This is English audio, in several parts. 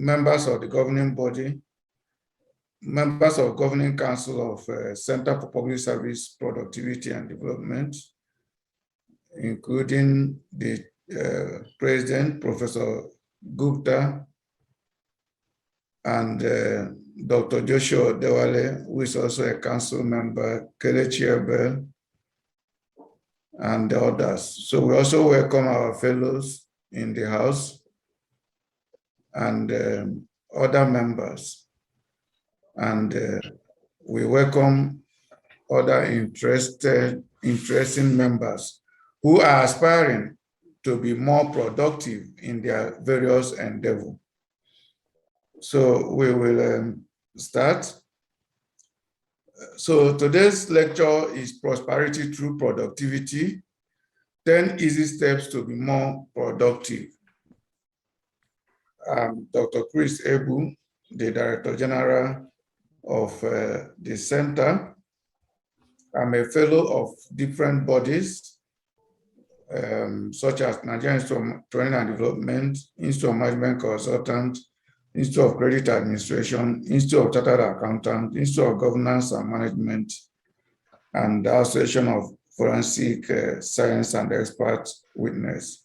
members of the governing body, members of Governing Council of Center for Public Service Productivity and Development, including the President, Professor Gupta, and Dr. Joshua Dewale, who is also a council member, Kelechi Ebel, and the others. So we also welcome our fellows in the House and other members. And we welcome other interesting members who are aspiring to be more productive in their various endeavors. So we will start. So today's lecture is Prosperity Through Productivity, 10 Easy Steps to be More Productive. I'm Dr. Chris Ebu, the Director General of the Center. I'm a fellow of different bodies, such as Nigerian Institute of Training and Development, Institute of Management Consultant, Institute of Credit Administration, Institute of Chartered Accountants, Institute of Governance and Management, and the Association of Forensic Science and Expert Witness.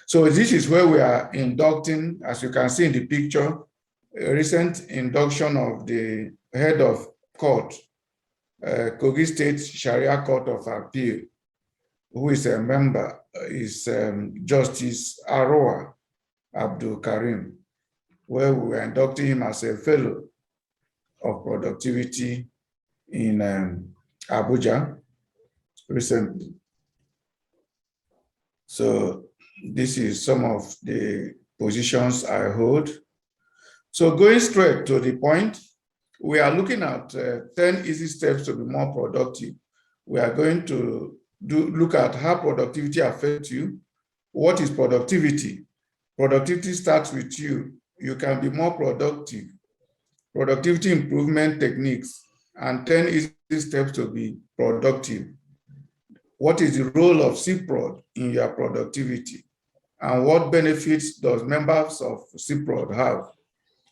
So this is where we are inducting, as you can see in the picture, a recent induction of the head of court, Kogi State Sharia Court of Appeal, who is a member, is Justice Aroa Abdul Karim, where we were inducting him as a fellow of productivity in Abuja recently. So this is some of the positions I hold. So going straight to the point, we are looking at 10 easy steps to be more productive. We are going to look at how productivity affects you. What is productivity? Productivity starts with you. You can be more productive. Productivity improvement techniques and 10 easy steps to be productive. What is the role of CeProd in your productivity? And what benefits does members of CeProd have?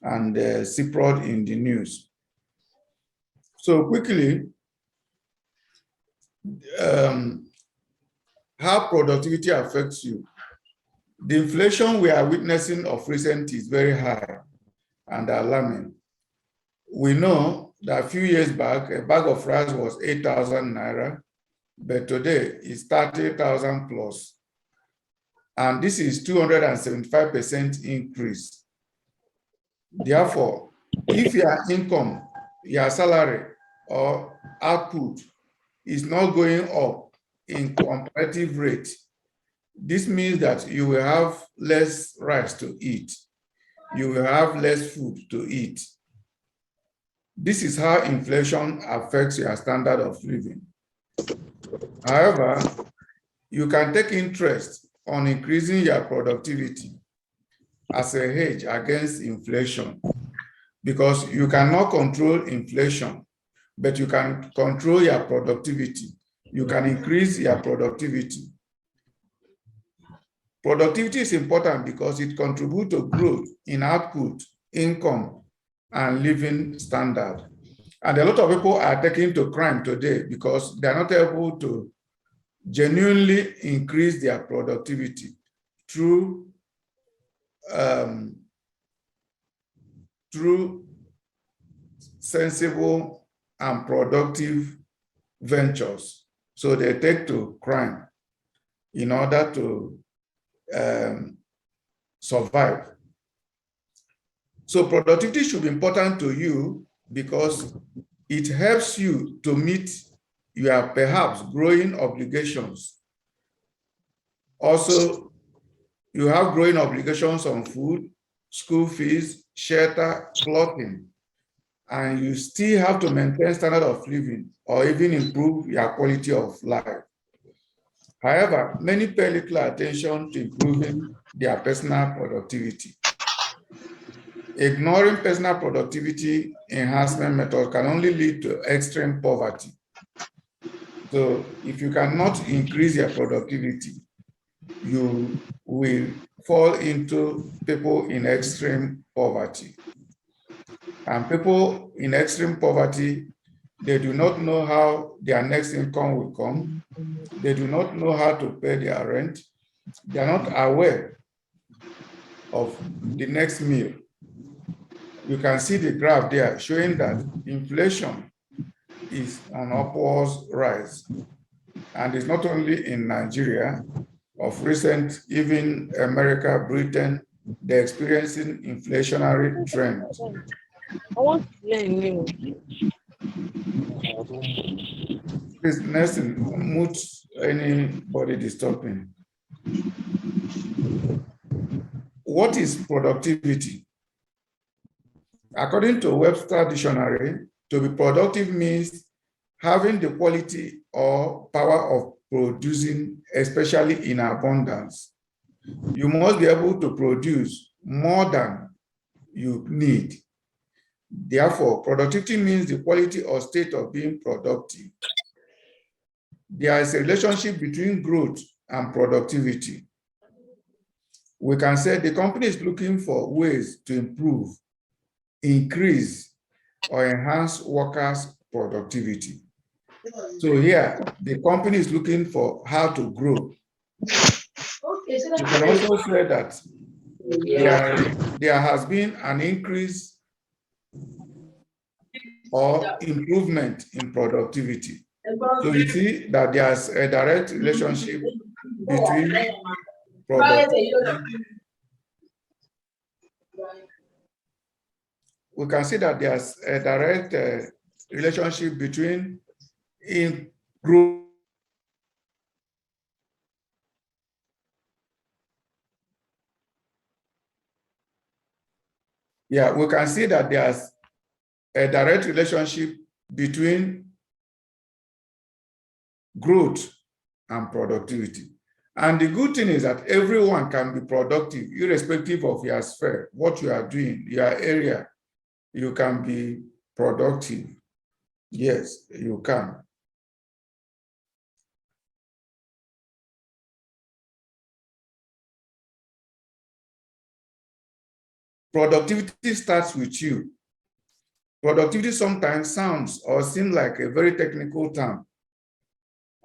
And CeProd in the news. So quickly, how productivity affects you. The inflation we are witnessing of recent is very high and alarming. We know that a few years back, a bag of rice was 8,000 naira, but today it's 30,000 plus. And this is 275% increase. Therefore, if your income, your salary or output is not going up in comparative rate, this means that you will have less rice to eat. You will have less food to eat. This is how inflation affects your standard of living. However, you can take interest on increasing your productivity as a hedge against inflation, because you cannot control inflation, but you can control your productivity. You can increase your productivity. Productivity is important because it contributes to growth in output, income, and living standard. And a lot of people are taking to crime today because they are not able to genuinely increase their productivity through sensible and productive ventures. So they take to crime in order to survive. So productivity should be important to you because it helps you to meet your perhaps growing obligations. Also, you have growing obligations on food, school fees, shelter, clothing, and you still have to maintain standard of living or even improve your quality of life. However, many pay little attention to improving their personal productivity. Ignoring personal productivity enhancement methods can only lead to extreme poverty. So if you cannot increase your productivity, you will fall into people in extreme poverty. And people in extreme poverty, they do not know how their next income will come. They do not know how to pay their rent. They are not aware of the next meal. You can see the graph there showing that inflation is on upwards rise. And it's not only in Nigeria. Of recent, even America, Britain, they're experiencing inflationary trend. I want to learn new. Please, Nelson, mute anybody disturbing. What is productivity? According to Webster Dictionary, to be productive means having the quality or power of producing, especially in abundance. You must be able to produce more than you need. Therefore, productivity means the quality or state of being productive. There is a relationship between growth and productivity. We can say the company is looking for ways to improve, increase, or enhance workers' productivity. So here, the company is looking for how to grow. You can also say that there has been an increase or improvement in productivity. So you see that there's a direct relationship between productivity. We can see that there's a direct relationship between growth. Yeah, we can see that there's a direct relationship between growth and productivity. And the good thing is that everyone can be productive, irrespective of your sphere, what you are doing, your area, you can be productive. Yes, you can. Productivity starts with you. Productivity sometimes sounds or seems like a very technical term,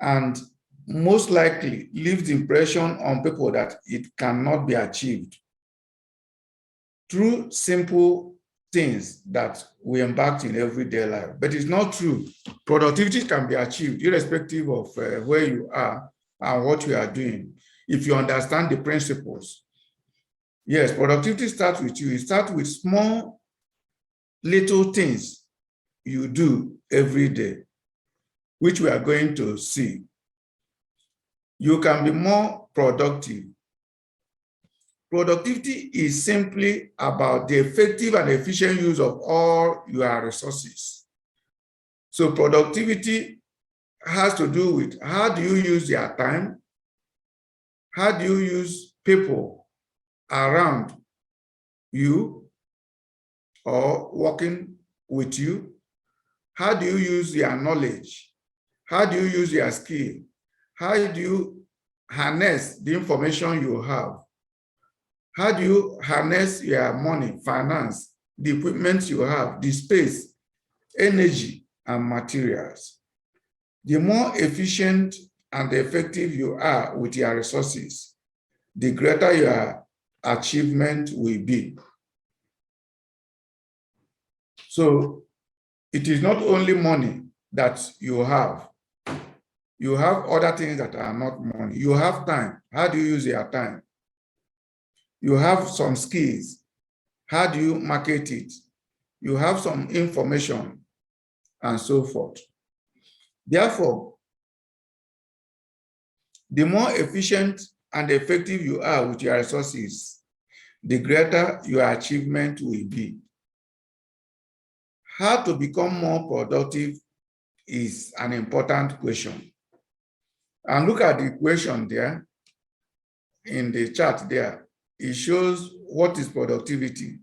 and most likely leaves the impression on people that it cannot be achieved through simple things that we embark in everyday life. But it's not true. Productivity can be achieved irrespective of where you are and what you are doing, if you understand the principles. Yes, productivity starts with you. It starts with small, little things you do every day, which we are going to see. You can be more productive. Productivity is simply about the effective and efficient use of all your resources. So productivity has to do with how do you use your time? How do you use people around you or working with you? How do you use your knowledge? How do you use your skill? How do you harness the information you have? How do you harness your money, finance, the equipment you have, the space, energy, and materials? The more efficient and effective you are with your resources, the greater your achievement will be. So it is not only money that you have. You have other things that are not money. You have time. How do you use your time? You have some skills. How do you market it? You have some information and so forth. Therefore, the more efficient and effective you are with your resources, the greater your achievement will be. How to become more productive is an important question. And look at the equation there in the chart there. It shows what is productivity.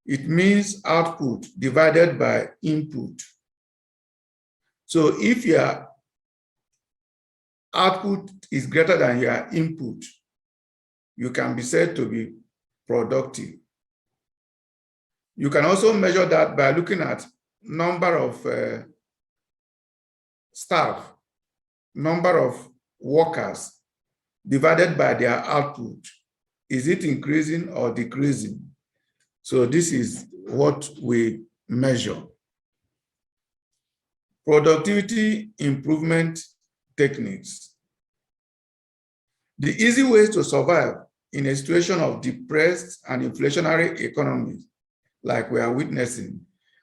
It means output divided by input. So if your output is greater than your input, you can be said to be productive. You can also measure that by looking at number of staff, number of workers divided by their output. Is it increasing or decreasing? So this is what we measure. Productivity improvement techniques. The easy ways to survive in a situation of depressed and inflationary economies like we are witnessing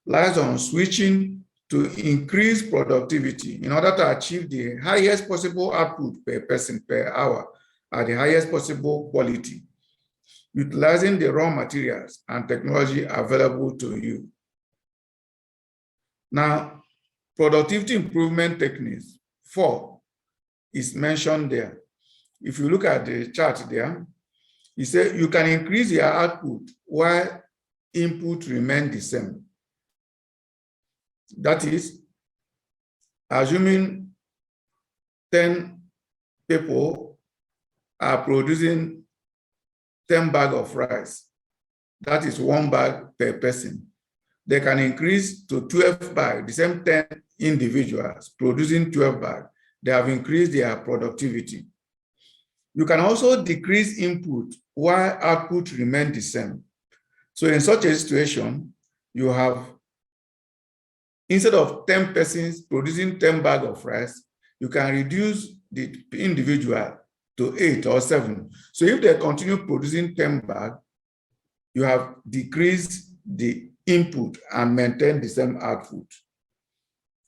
lies on switching to increase productivity in order to achieve the highest possible output per person per hour at the highest possible quality, utilizing the raw materials and technology available to you. Now, productivity improvement techniques 4 is mentioned there. If you look at the chart there, it says you can increase your output while input remain the same. That is, assuming 10 people are producing 10 bags of rice, that is 1 bag per person. They can increase to 12 bags, the same 10 individuals producing 12 bags. They have increased their productivity. You can also decrease input while output remain the same. So in such a situation, you have, instead of 10 persons producing 10 bags of rice, you can reduce the individual to 8 or 7. So if they continue producing 10 bags, you have decreased the input and maintained the same output.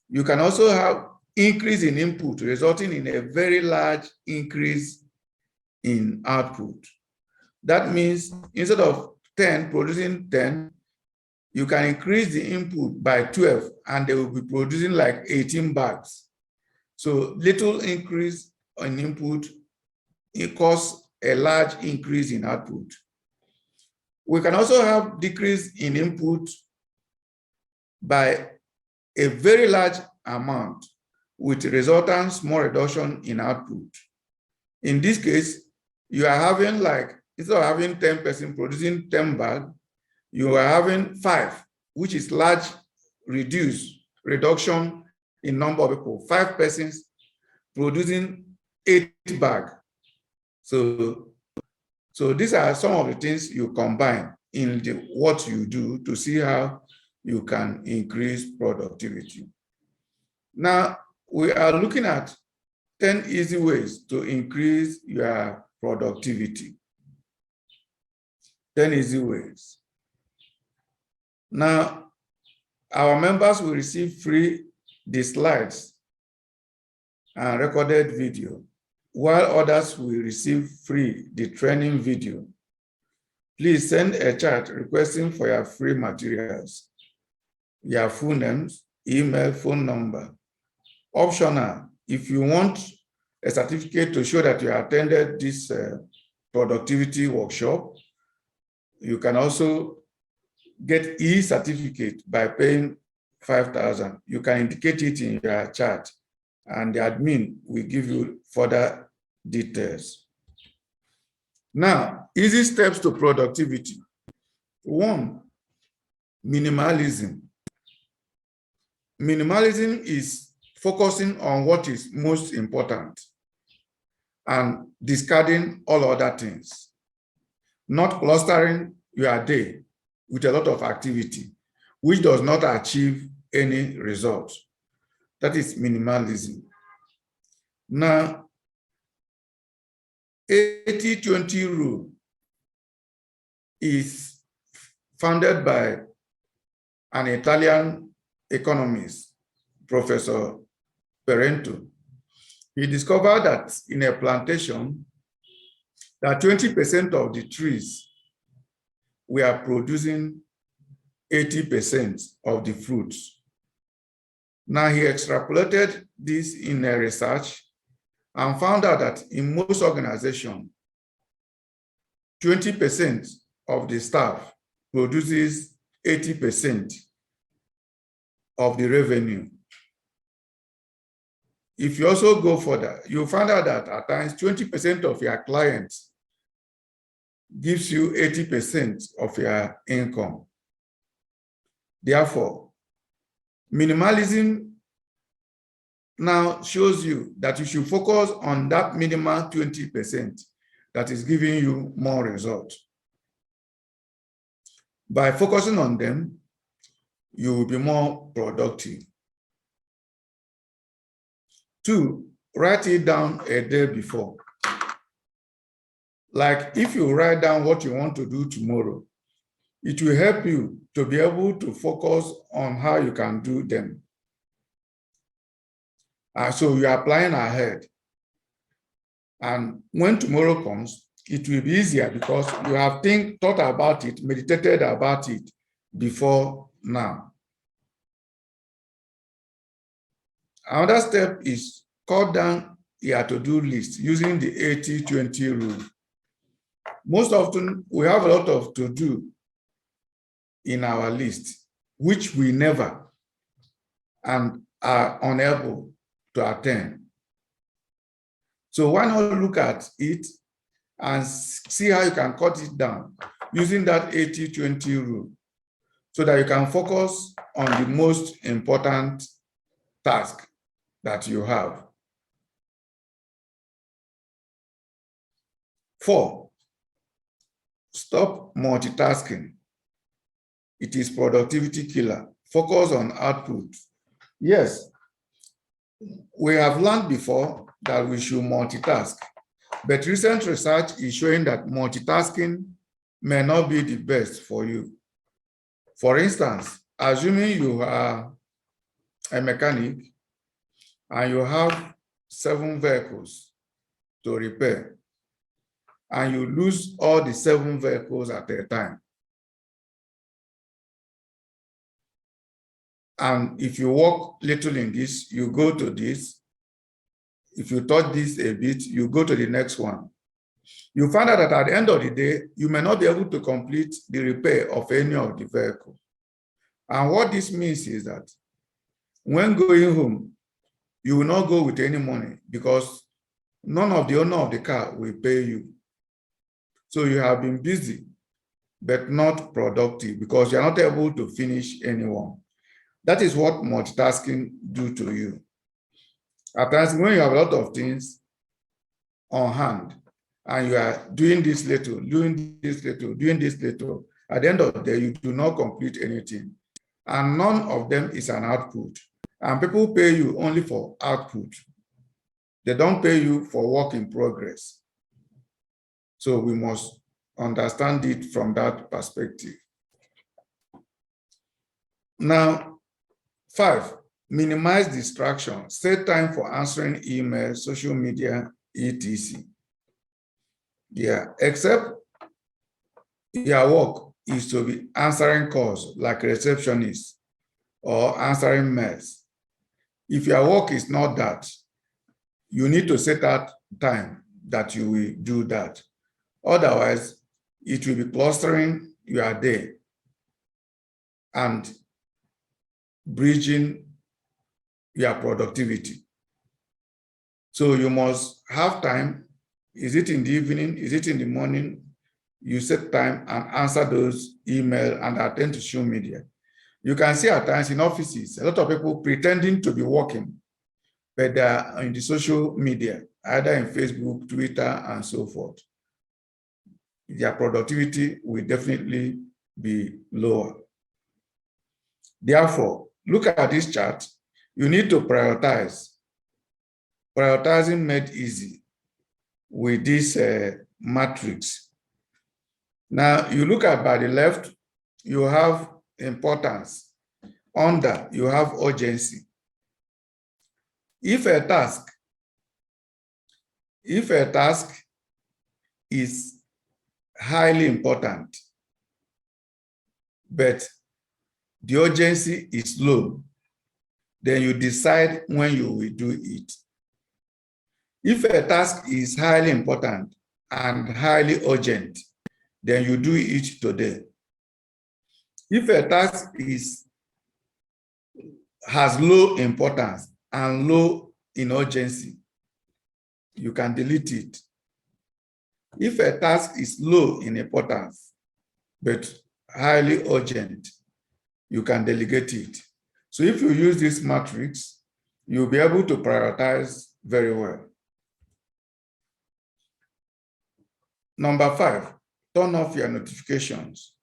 You can also have increase in input resulting in a very large increase in output. That means instead of 10 producing 10, you can increase the input by 12 and they will be producing like 18 bags. So little increase in input, it causes a large increase in output. We can also have decrease in input by a very large amount with resultant small reduction in output. In this case, you are having like, instead of having 10 persons producing 10 bags, you are having 5, which is large reduction in number of people. 5 persons producing 8 bags. So these are some of the things you combine in what you do to see how you can increase productivity. Now, we are looking at 10 easy ways to increase your productivity. 10 easy ways. Now, our members will receive free the slides and recorded video, while others will receive free the training video. Please send a chat requesting for your free materials, your full names, email, phone number. Optional, if you want a certificate to show that you attended this productivity workshop, you can also get e-certificate by paying 5,000. You can indicate it in your chat and the admin will give you further details. Now, easy steps to productivity. 1, minimalism. Minimalism is focusing on what is most important and discarding all other things, not clustering your day with a lot of activity, which does not achieve any result. That is minimalism. Now, 80-20 rule is founded by an Italian economist, Professor Parento. He discovered that in a plantation, that 20% of the trees were producing 80% of the fruits. Now he extrapolated this in a research and found out that in most organizations, 20% of the staff produces 80% of the revenue. If you also go further, you'll find out that at times 20% of your clients gives you 80% of your income. Therefore, minimalism now shows you that you should focus on that minimal 20% that is giving you more results. By focusing on them, you will be more productive. 2, write it down a day before. Like if you write down what you want to do tomorrow, it will help you to be able to focus on how you can do them. So you are planning ahead. And when tomorrow comes, it will be easier because you have thought about it, meditated about it before now. Another step is cut down your to-do list using the 80-20 rule. Most often, we have a lot of to-do in our list, which we never and are unable to attend. So why not look at it and see how you can cut it down using that 80-20 rule so that you can focus on the most important task that you have. 4, stop multitasking. It is productivity killer. Focus on output. Yes, we have learned before that we should multitask, but recent research is showing that multitasking may not be the best for you. For instance, assuming you are a mechanic and you have 7 vehicles to repair, and you lose all the 7 vehicles at a time. And if you work little in this, you go to this. If you touch this a bit, you go to the next one. You find out that at the end of the day, you may not be able to complete the repair of any of the vehicles. And what this means is that when going home, you will not go with any money because none of the owner of the car will pay you. So you have been busy, but not productive because you are not able to finish anyone. That is what multitasking do to you. At times, when you have a lot of things on hand, and you are doing this little, doing this little, doing this little, at the end of the day, you do not complete anything. And none of them is an output. And people pay you only for output. They don't pay you for work in progress. So we must understand it from that perspective. Now, 5, minimize distraction. Set time for answering emails, social media, etc. Yeah, except your work is to be answering calls like receptionist or answering mails. If your work is not that, you need to set out time that you will do that. Otherwise, it will be clustering your day and bridging your productivity. So you must have time. Is it in the evening? Is it in the morning? You set time and answer those emails and attend to social media. You can see at times in offices, a lot of people pretending to be working, but they are in the social media, either in Facebook, Twitter, and so forth. Their productivity will definitely be lower. Therefore, look at this chart. You need to prioritize. Prioritizing made easy with this matrix. Now, you look at by the left, you have importance. Under, you have urgency. If a task is highly important, but the urgency is low, then you decide when you will do it. If a task is highly important and highly urgent, then you do it today. If a task has low importance and low in urgency, you can delete it. If a task is low in importance, but highly urgent, you can delegate it. So if you use this matrix, you'll be able to prioritize very well. Number 5, turn off your notifications.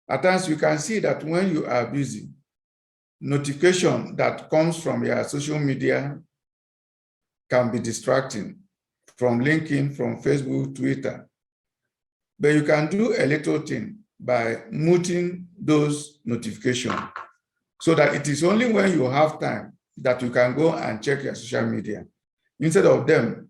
At times you can see that when you are busy, notification that comes from your social media can be distracting, from LinkedIn, from Facebook, Twitter. But you can do a little thing by muting those notifications so that it is only when you have time that you can go and check your social media instead of them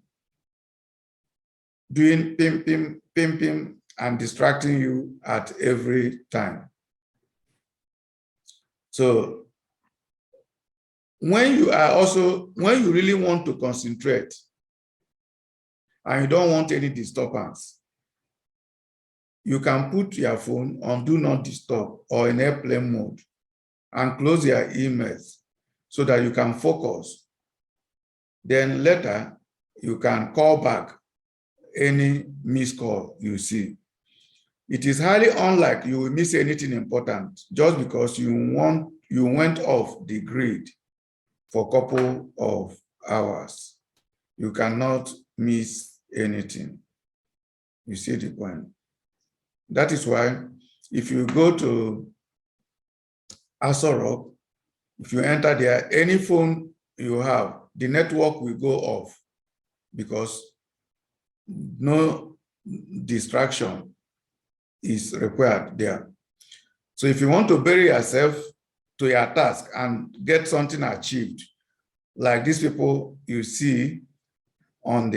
doing pim, pim, pim, pim, and distracting you at every time. So when you really want to concentrate and you don't want any disturbance, you can put your phone on do not disturb or in airplane mode and close your emails so that you can focus. Then later, you can call back any missed call you see. It is highly unlikely you will miss anything important just because you went off the grid for a couple of hours. You cannot miss anything. You see the point? That is why if you go to Aso Rock, if you enter there, any phone you have, the network will go off because no distraction is required there. So if you want to bury yourself to your task and get something achieved, like these people you see on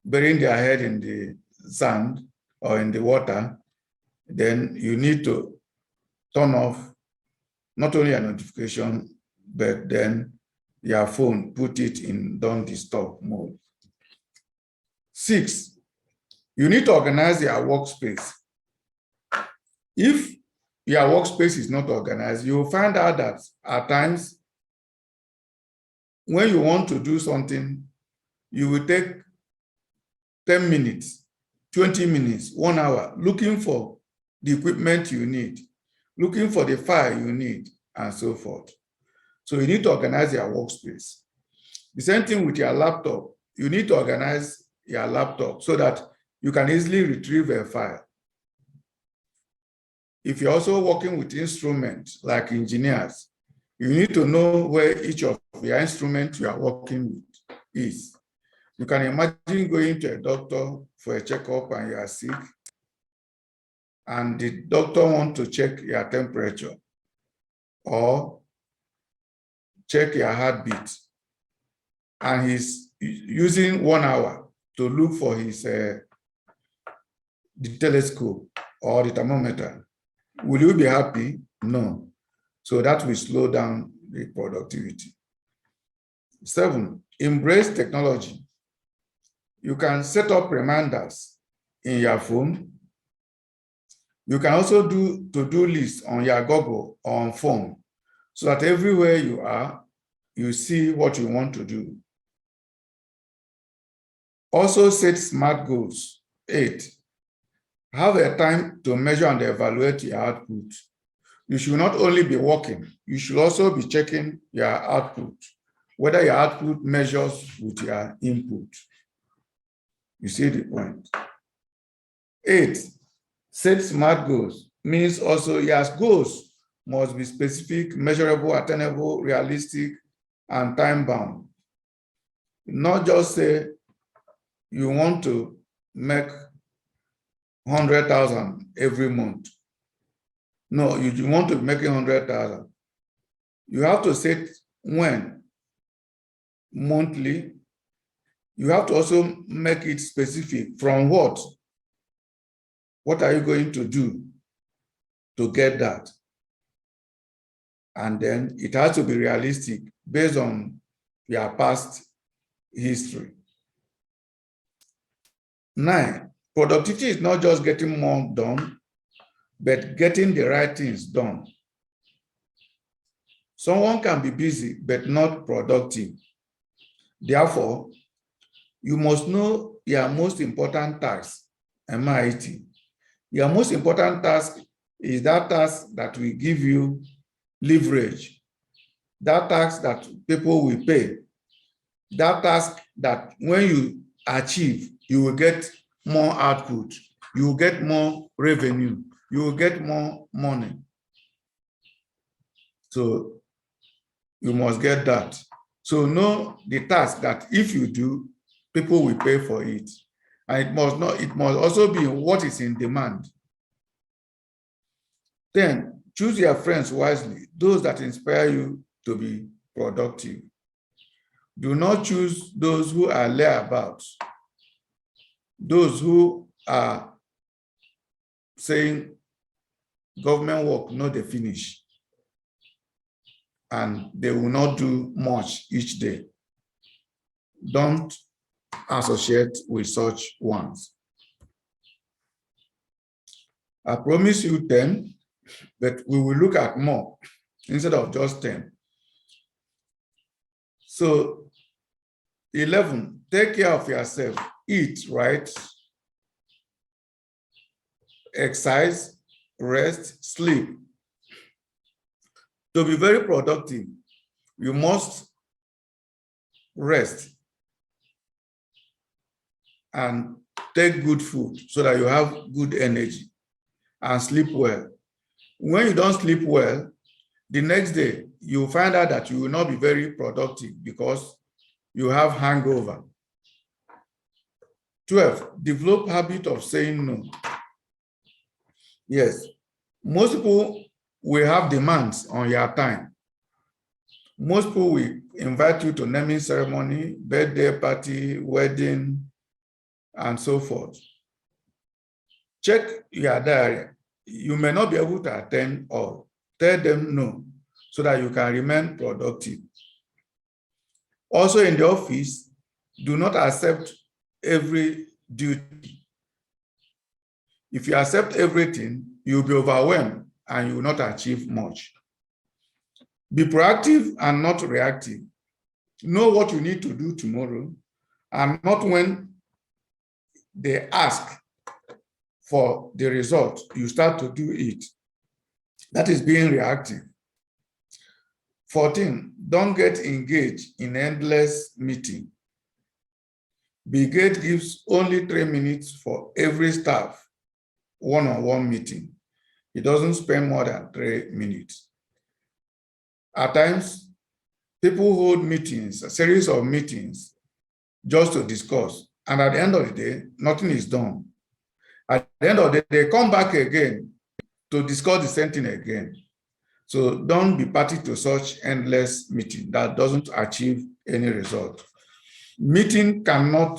burying their head in the sand or in the water, then you need to turn off not only a notification, but then your phone, put it in don't disturb mode. 6, you need to organize your workspace. If your workspace is not organized, you will find out that at times when you want to do something, you will take 10 minutes, 20 minutes, 1 hour, looking for the equipment you need, looking for the file you need, and so forth. So you need to organize your workspace. The same thing with your laptop. You need to organize your laptop so that you can easily retrieve a file. If you're also working with instruments like engineers, you need to know where each of the instruments you are working with is. You can imagine going to a doctor for a checkup and you are sick, and the doctor wants to check your temperature or check your heartbeat, and he's using 1 hour to look for the telescope or the thermometer. Will you be happy? No. So that will slow down the productivity. 7, embrace technology. You can set up reminders in your phone. You can also do to-do lists on your Google or on phone so that everywhere you are, you see what you want to do. Also set SMART goals. 8, have a time to measure and evaluate your output. You should not only be working, you should also be checking your output, whether your output measures with your input. You see the point? 8, set SMART goals means also your goals must be specific, measurable, attainable, realistic, and time-bound. Not just say you want to make 100,000 every month. No, you want to make 100,000. You have to set when, monthly. You have to also make it specific from what. What are you going to do to get that? And then it has to be realistic based on your past history. 9, productivity is not just getting more done, but getting the right things done. Someone can be busy, but not productive. Therefore, you must know your most important task, MIT. Your most important task is that task that will give you leverage, that task that people will pay, that task that when you achieve, you will get more output, you will get more revenue, you will get more money. So you must get that. So know the task that if you do, people will pay for it. And it must also be what is in demand. Then choose your friends wisely, those that inspire you to be productive. Do not choose those who are layabouts, those who are saying government work no dey finish, and they will not do much each day. Don't associate with such ones. I promise you 10, but we will look at more instead of just 10. So 11, take care of yourself, eat right, exercise, rest, sleep. To be very productive, you must rest and take good food so that you have good energy and sleep well. When you don't sleep well, the next day, you find out that you will not be very productive because you have hangover. 12, develop habit of saying no. Yes, most people will have demands on your time. Most people will invite you to naming ceremony, birthday party, wedding, and so forth. Check your diary. You may not be able to attend all. Tell them no, so that you can remain productive. Also in the office, do not accept every duty. If you accept everything, you'll be overwhelmed and you will not achieve much. Be proactive and not reactive. Know what you need to do tomorrow and not when they ask for the result, you start to do it. That is being reactive. 14, don't get engaged in endless meeting. Bill Gates gives only 3 minutes for every staff one-on-one meeting. He doesn't spend more than 3 minutes. At times, people hold meetings, a series of meetings, just to discuss. And at the end of the day, nothing is done. At the end of the day, they come back again to discuss the same thing again. So don't be party to such endless meeting that doesn't achieve any result. Meeting cannot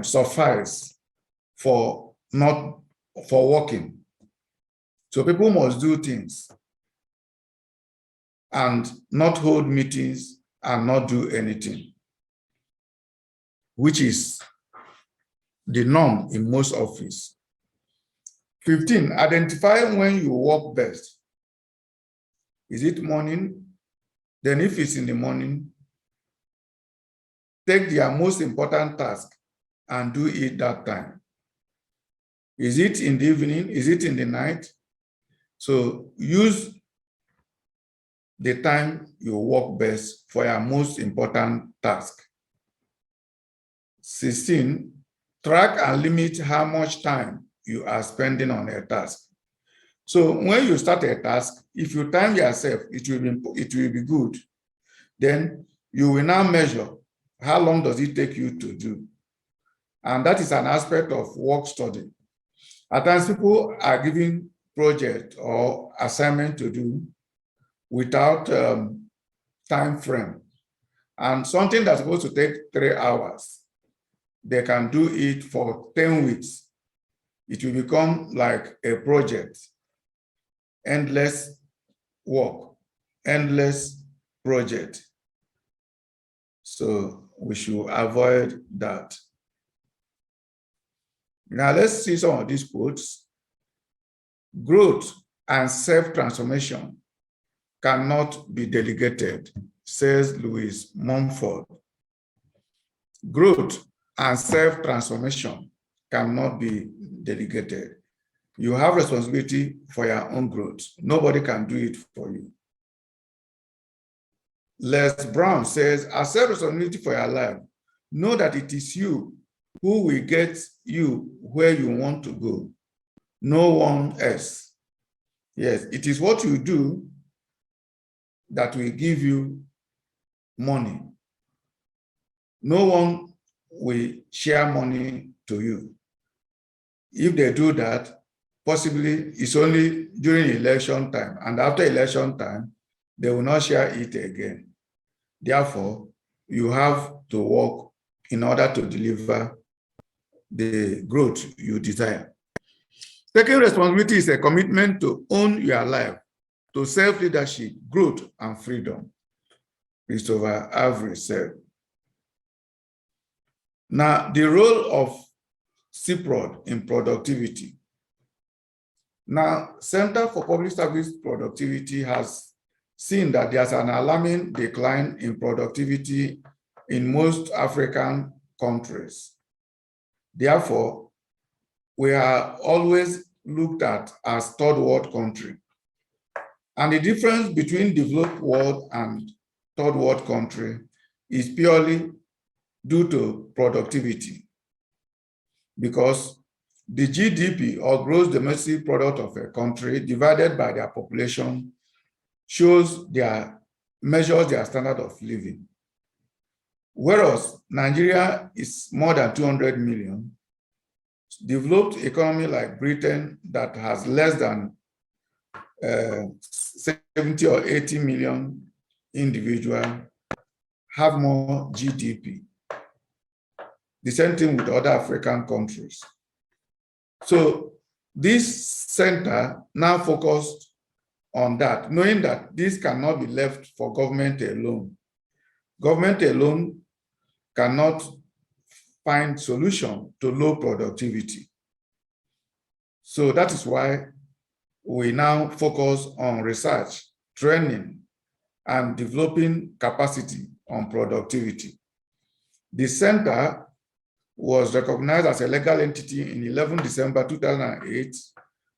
suffice for working. So people must do things and not hold meetings and not do anything, which is the norm in most offices. 15, identify when you work best. Is it morning? Then if it's in the morning, take their most important task and do it that time. Is it in the evening? Is it in the night? So use the time you work best for your most important task. 16, track and limit how much time you are spending on a task. So when you start a task, if you time yourself, it will be good. Then you will now measure how long does it take you to do. And that is an aspect of work study. At times people are given project or assignment to do without time frame. And something that's supposed to take 3 hours, they can do it for 10 weeks. It will become like a project. Endless work, endless project. So we should avoid that. Now let's see some of these quotes. Growth and self-transformation cannot be delegated, says Louis Mumford. Growth and self-transformation cannot be delegated. You have responsibility for your own growth. Nobody can do it for you. Les Brown says, accept responsibility for your life. Know that it is you who will get you where you want to go. No one else. Yes, it is what you do that will give you money. No one will share money to you. If they do that, possibly it's only during election time, and after election time, they will not share it again. Therefore, you have to work in order to deliver the growth you desire. Taking responsibility is a commitment to own your life, to self-leadership, growth, and freedom. Christopher Avery said. Now, the role of CeProd in productivity. Now, Center for Public Service Productivity has seen that there's an alarming decline in productivity in most African countries. Therefore, we are always looked at as third world country. And the difference between developed world and third world country is purely due to productivity, because the GDP, or gross domestic product of a country, divided by their population, measures their standard of living. Whereas Nigeria is more than 200 million, developed economy like Britain that has less than 70 or 80 million individuals have more GDP. The same thing with other African countries. So this center now focused on that, knowing that this cannot be left for government alone. Government alone cannot find solution to low productivity. So that is why we now focus on research, training, and developing capacity on productivity. The center was recognized as a legal entity in 11 December 2008,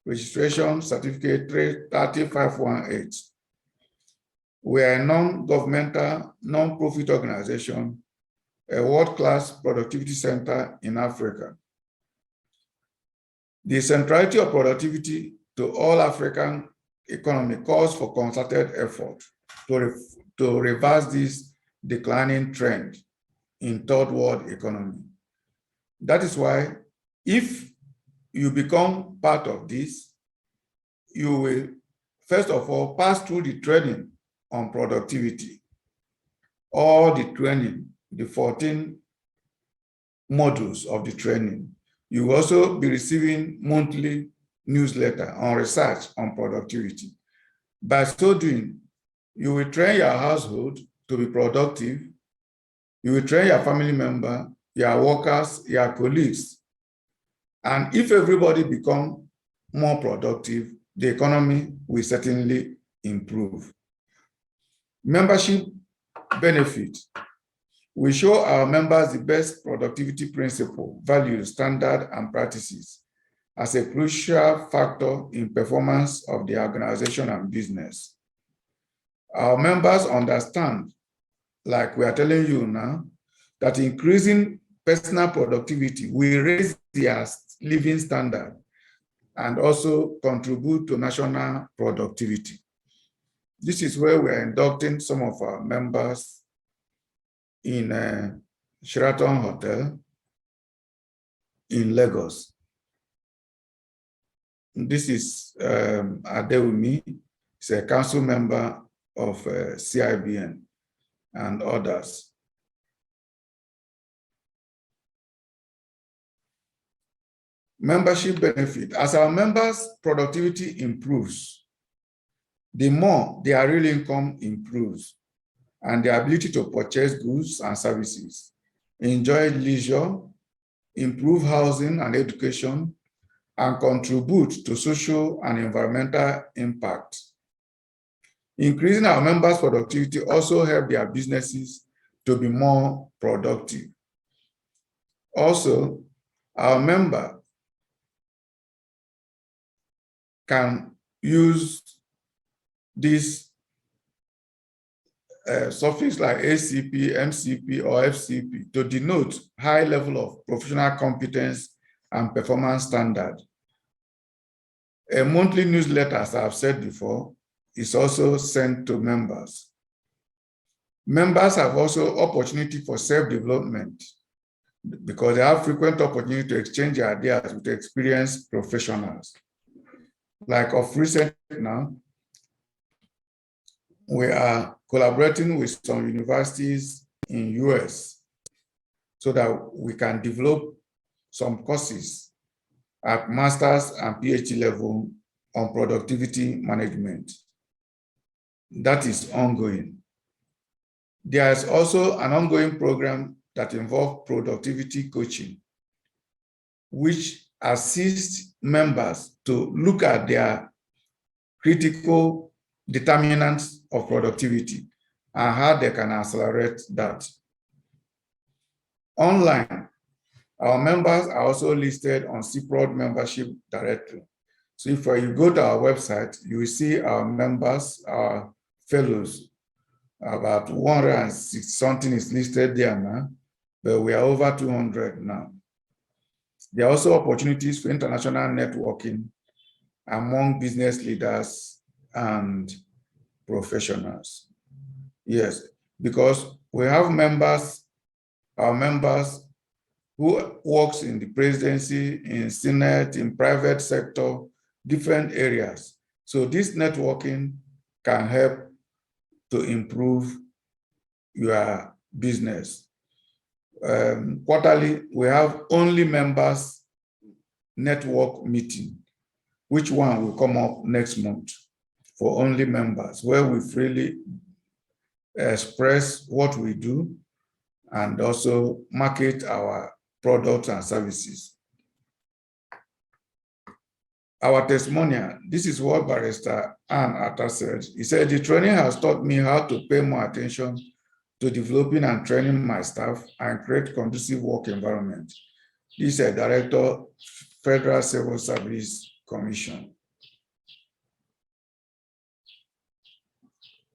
registration certificate 3518. We are a non-governmental, non-profit organization, a world-class productivity center in Africa. The centrality of productivity to all African economy calls for concerted effort to reverse this declining trend in third world economy. That is why if you become part of this, you will, first of all, pass through the training on productivity, all the training, the 14 modules of the training. You will also be receiving monthly newsletter on research on productivity. By so doing, you will train your household to be productive. You will train your family member, your workers, your colleagues. And if everybody becomes more productive, the economy will certainly improve. Membership benefit. We show our members the best productivity principle, values, standards, and practices as a crucial factor in performance of the organization and business. Our members understand, like we are telling you now, that increasing personal productivity will raise their living standard and also contribute to national productivity. This is where we are inducting some of our members in Sheraton Hotel in Lagos. This is Adewumi. He's a council member of CIBN and others. Membership benefit. As our members' productivity improves, the more their real income improves and their ability to purchase goods and services, enjoy leisure, improve housing and education, and contribute to social and environmental impact. Increasing our members' productivity also help their businesses to be more productive. Also, our member can use this suffix like ACP, MCP, or FCP to denote high level of professional competence and performance standard. A monthly newsletter, as I've said before, is also sent to members. Members have also opportunity for self-development because they have frequent opportunity to exchange ideas with experienced professionals. Like of recent now, we are collaborating with some universities in US so that we can develop some courses at master's and PhD level on productivity management. That is ongoing. There is also an ongoing program that involves productivity coaching, which assists members to look at their critical determinants of productivity and how they can accelerate that. Online, our members are also listed on CeProd membership directory. So if you go to our website, you will see our members, our fellows, about 160 something is listed there now, but we are over 200 now. There are also opportunities for international networking among business leaders and professionals. Yes, because we have members, our members who works in the presidency, in Senate, in private sector, different areas. So this networking can help to improve your business. Quarterly, we have only members network meeting, which one will come up next month for only members, where we freely express what we do and also market our products and services. Our testimonial, this is what Barrister Ann Atta said. He said, the training has taught me how to pay more attention to developing and training my staff and create conducive work environment. This is a Director, Federal Civil Service Commission.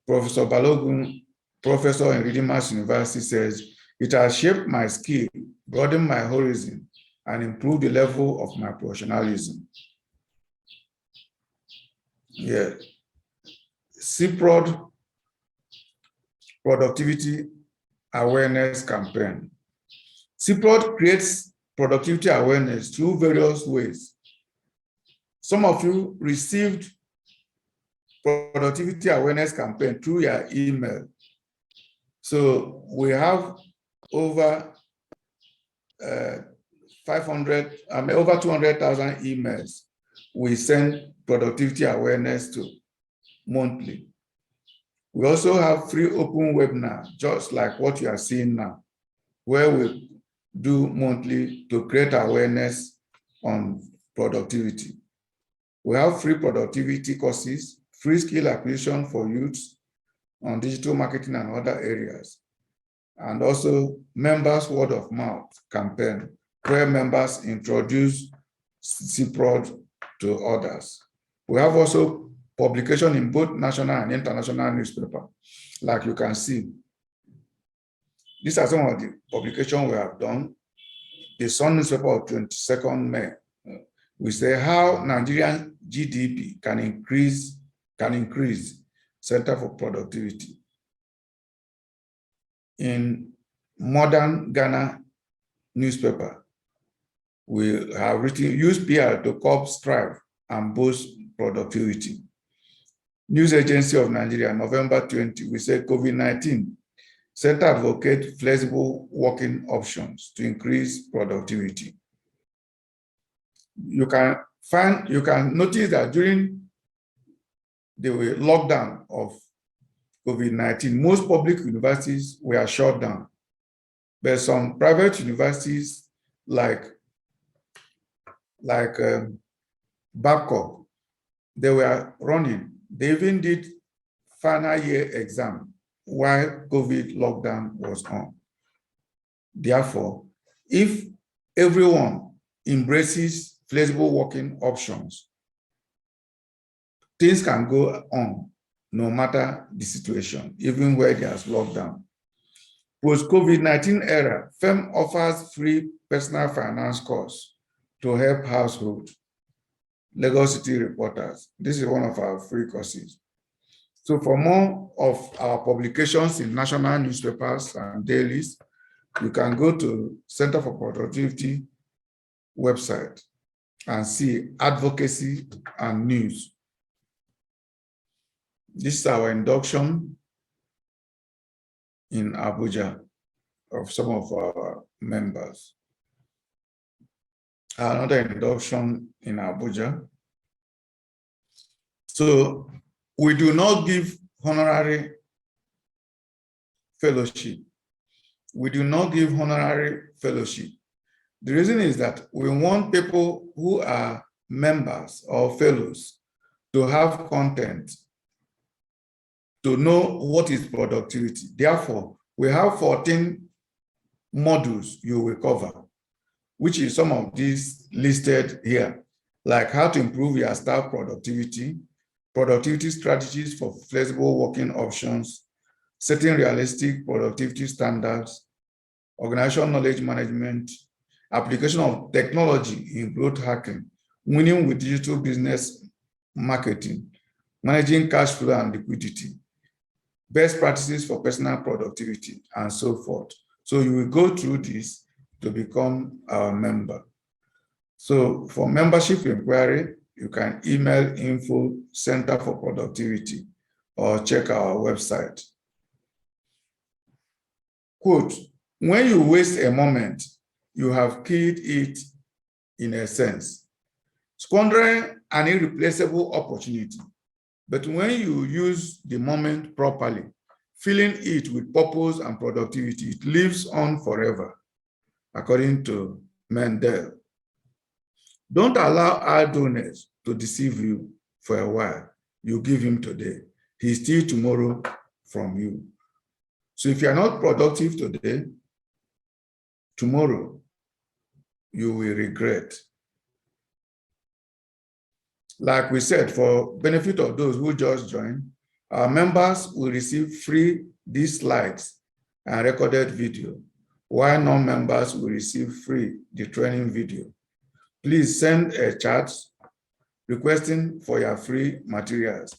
Professor Balogun, professor in Reading Mass University, says, it has shaped my skill, broadened my horizon, and improved the level of my professionalism. Yeah. CeProd Productivity Awareness Campaign. CeProd creates productivity awareness through various ways. Some of you received productivity awareness campaign through your email. So we have over 200,000 emails we send productivity awareness to monthly. We also have free open webinar, just like what you are seeing now, where we do monthly to create awareness on productivity. We have free productivity courses, free skill acquisition for youths on digital marketing and other areas, and also members' word of mouth campaign, where members introduce CeProd to others. We have also publication in both national and international newspapers, like you can see. These are some of the publications we have done. The Sun newspaper of 22nd May, we say how Nigerian GDP can increase Center for Productivity. In Modern Ghana newspaper, we have written, use PR to curb strife and boost productivity. News Agency of Nigeria, November 20, we say COVID-19, Center advocate flexible working options to increase productivity. You can notice that during the lockdown of COVID-19, most public universities were shut down. But some private universities like Babcock, they were running. They even did final year exam while COVID lockdown was on. Therefore, if everyone embraces flexible working options, things can go on no matter the situation, even where there's lockdown. Post-COVID-19 era, firm offers free personal finance course to help households. Lagos City Reporters. This is one of our free courses. So for more of our publications in national newspapers and dailies, you can go to Center for Productivity website and see advocacy and news. This is our induction in Abuja of some of our members. Another induction in Abuja. So we do not give honorary fellowship. We do not give honorary fellowship. The reason is that we want people who are members or fellows to have content, to know what is productivity. Therefore, we have 14 modules you will cover, which is some of these listed here, like how to improve your staff productivity, productivity strategies for flexible working options, setting realistic productivity standards, organizational knowledge management, application of technology in growth hacking, winning with digital business marketing, managing cash flow and liquidity, best practices for personal productivity, and so forth. So you will go through this to become our member. So for membership inquiry, you can email info Center for Productivity or check our website. Quote, when you waste a moment, you have killed it in a sense, squandering an irreplaceable opportunity. But when you use the moment properly, filling it with purpose and productivity, it lives on forever, according to Mendel. Don't allow idleness to deceive you for a while. You give him today. He steals tomorrow from you. So if you're not productive today, tomorrow you will regret. Like we said, for benefit of those who just joined, our members will receive free these slides and recorded video, while non-members will receive free the training video. Please send a chat requesting for your free materials,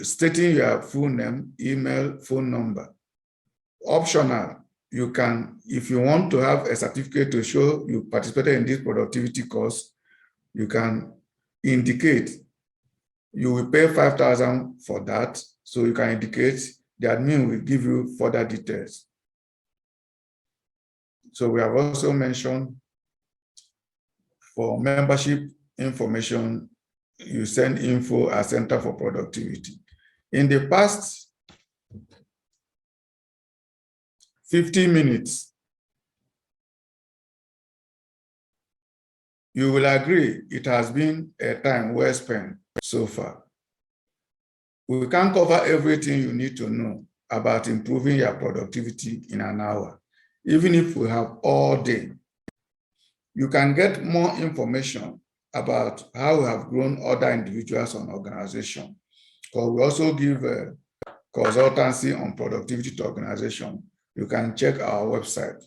stating your full name, email, phone number. Optional, you can, if you want to have a certificate to show you participated in this productivity course, you can indicate you will pay 5,000 for that. So you can indicate, the admin will give you further details. So we have also mentioned for membership information, you send info at Center for Productivity. In the past 50 minutes, you will agree it has been a time well spent so far. We can't cover everything you need to know about improving your productivity in an hour, even if we have all day. You can get more information about how we have grown other individuals and organizations, because we also give consultancy on productivity to organization. You can check our website.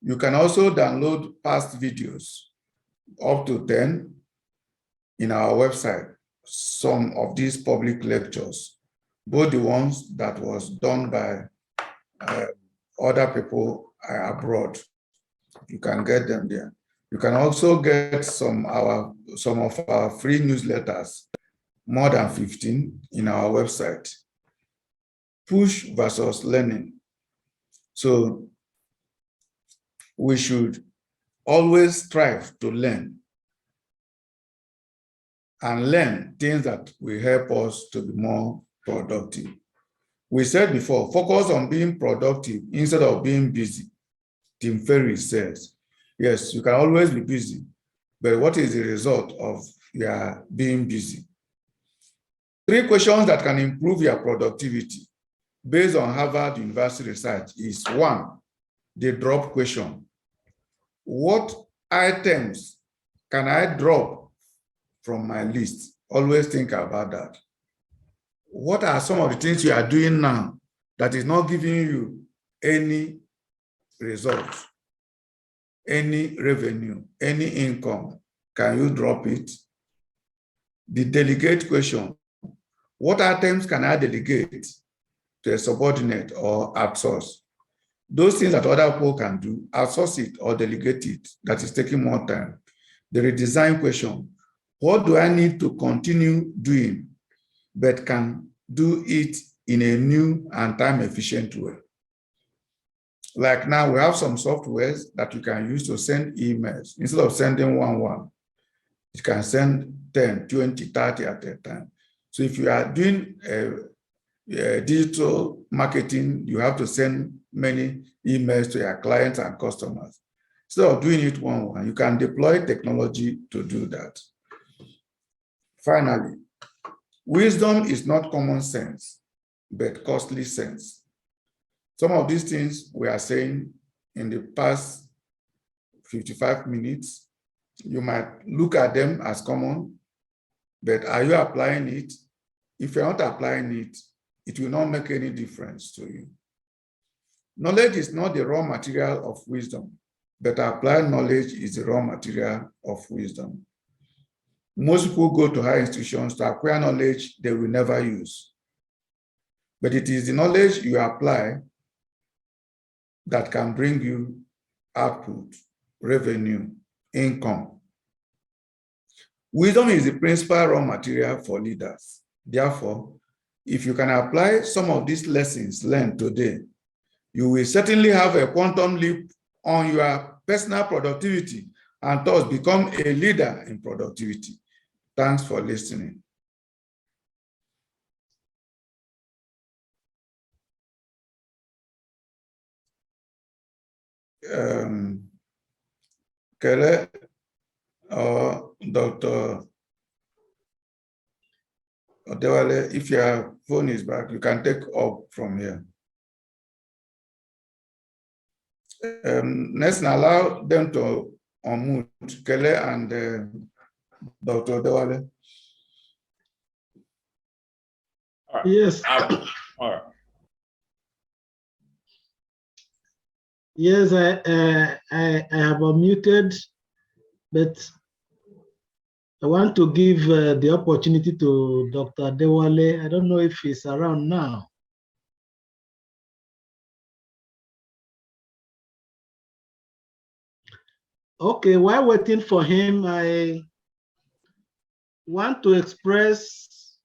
You can also download past videos, up to 10, in our website, some of these public lectures, both the ones that was done by other people abroad. You can get them there. You can also get some of our free newsletters, more than 15, in our website. Push versus learning. So we should always strive to learn and learn things that will help us to be more productive. We said before, focus on being productive instead of being busy. Tim Ferriss says, yes, you can always be busy, but what is the result of your being busy? 3 questions that can improve your productivity based on Harvard University research is: 1, the drop question. what items can I drop from my list? Always think about that. What are some of the things you are doing now that is not giving you any results, any revenue, any income? Can you drop it? The delegate question. What items can I delegate to a subordinate or outsource? Those things that other people can do, outsource it or delegate it, that is taking more time. The redesign question. What do I need to continue doing, but can do it in a new and time-efficient way? Like now, we have some softwares that you can use to send emails. Instead of sending one, you can send 10, 20, 30 at a time. So if you are doing digital marketing, you have to send many emails to your clients and customers. Instead of doing it one, you can deploy technology to do that. Finally, wisdom is not common sense, but costly sense. Some of these things we are saying in the past 55 minutes, you might look at them as common, but are you applying it? If you're not applying it, it will not make any difference to you. Knowledge is not the raw material of wisdom, but applied knowledge is the raw material of wisdom. Most people go to higher institutions to acquire knowledge they will never use. But it is the knowledge you apply that can bring you output, revenue, income. Wisdom is the principal raw material for leaders. Therefore, if you can apply some of these lessons learned today, you will certainly have a quantum leap on your personal productivity and thus become a leader in productivity. Thanks for listening. Kele or Dr. Odewale, if your phone is back, you can take up from here. Let's allow them to unmute Kele and Dr. Odewale. Yes. All right. Yes, I have unmuted, but I want to give the opportunity to Dr. Adewale. I don't know if he's around now. Okay, while waiting for him, I want to express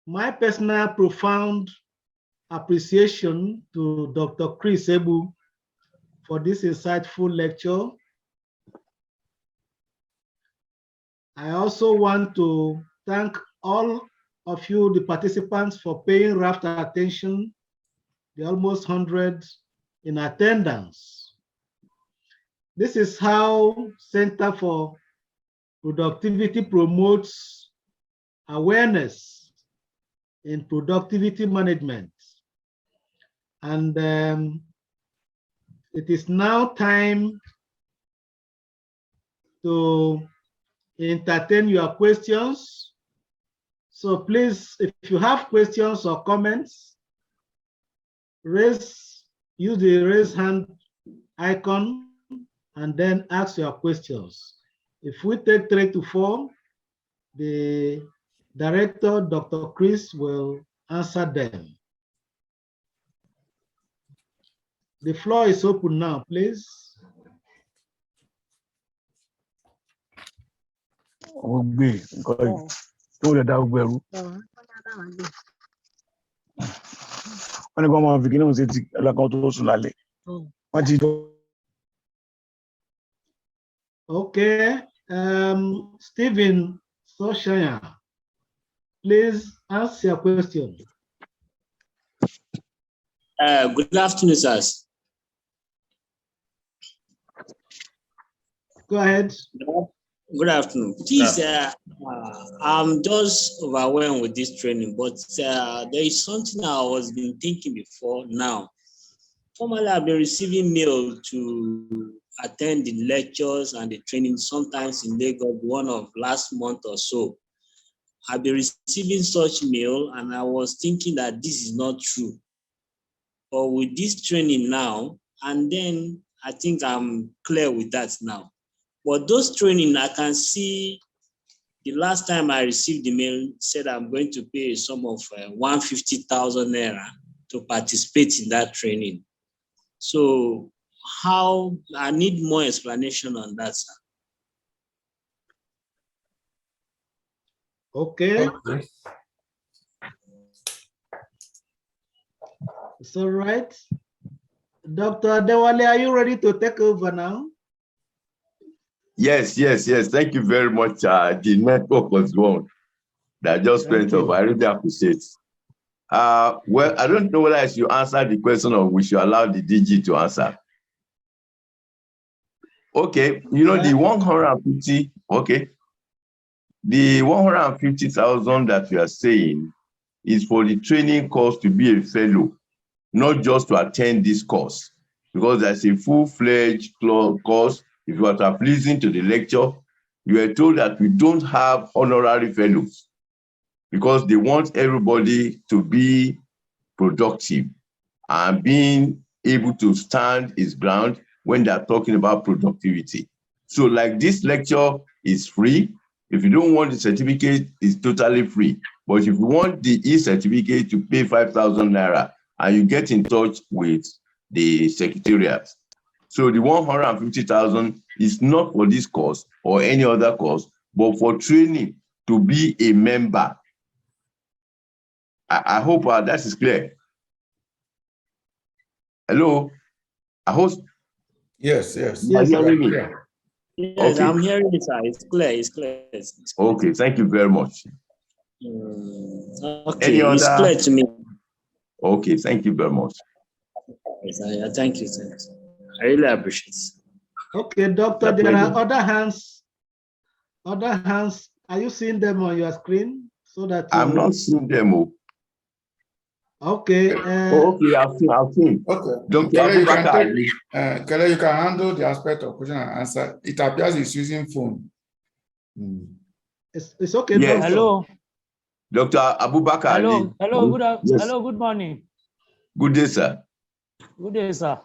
my personal profound appreciation to Dr. Chris Ebu for this insightful lecture. I also want to thank all of you, the participants, for paying rapt attention, the almost 100 in attendance. This is how Center for Productivity promotes awareness in productivity management. And it is now time to entertain your questions. So please, if you have questions or comments, use the raise hand icon and then ask your questions. If we take 3 to 4, the director, Dr. Chris, will answer them. The floor is open now, please. Okay, Stephen Soshaya, please ask your question. Good afternoon, sirs. Go ahead. Good afternoon. Please, I'm just overwhelmed with this training, but there is something I was been thinking before now. Formerly, I've been receiving mail to attend the lectures and the training, sometimes in Lagos, one of last month or so. I've been receiving such mail, and I was thinking that this is not true. But with this training now, and then I think I'm clear with that now. But those training, I can see the last time I received the mail said I'm going to pay a sum of 150,000 naira to participate in that training. So how, I need more explanation on that, sir. Okay. It's all right. Dr. Dewale, are you ready to take over now? Yes. Thank you very much. The network was gone. That just went off. I really appreciate. Well, I don't know whether I should answer the question or we should allow the DG to answer. Okay, you know, the 150, okay. The 150,000 that you are saying is for the training course to be a fellow, not just to attend this course, because there's a full-fledged course. If you are to listen to the lecture, you are told that we don't have honorary fellows because they want everybody to be productive and being able to stand his ground when they're talking about productivity. So like this lecture is free. If you don't want the certificate, it's totally free. But if you want the e-certificate, you pay 5,000 naira and you get in touch with the secretariat. So the 150,000 is not for this course or any other course, but for training to be a member. I hope that is clear. Hello? I hope. Yes. Yes, Yeah. Yes, Okay. I'm hearing it, sir. It's clear. It's clear. Okay, thank you very much. Okay, it's clear to me. Okay, thank you very much. Yes, thank you, sir. I really appreciate it. Okay, doctor, there are other hands. Other hands, are you seeing them on your screen? So that I'm not seeing them. Okay. Okay, I've seen. Okay. Dr. Kele, you can handle the aspect of question and answer. It appears he's using phone. It's okay. Yes. Hello. Dr. Abubakar. Hello. Hello. Yes. Hello. Good morning. Good day, sir. Good day, sir.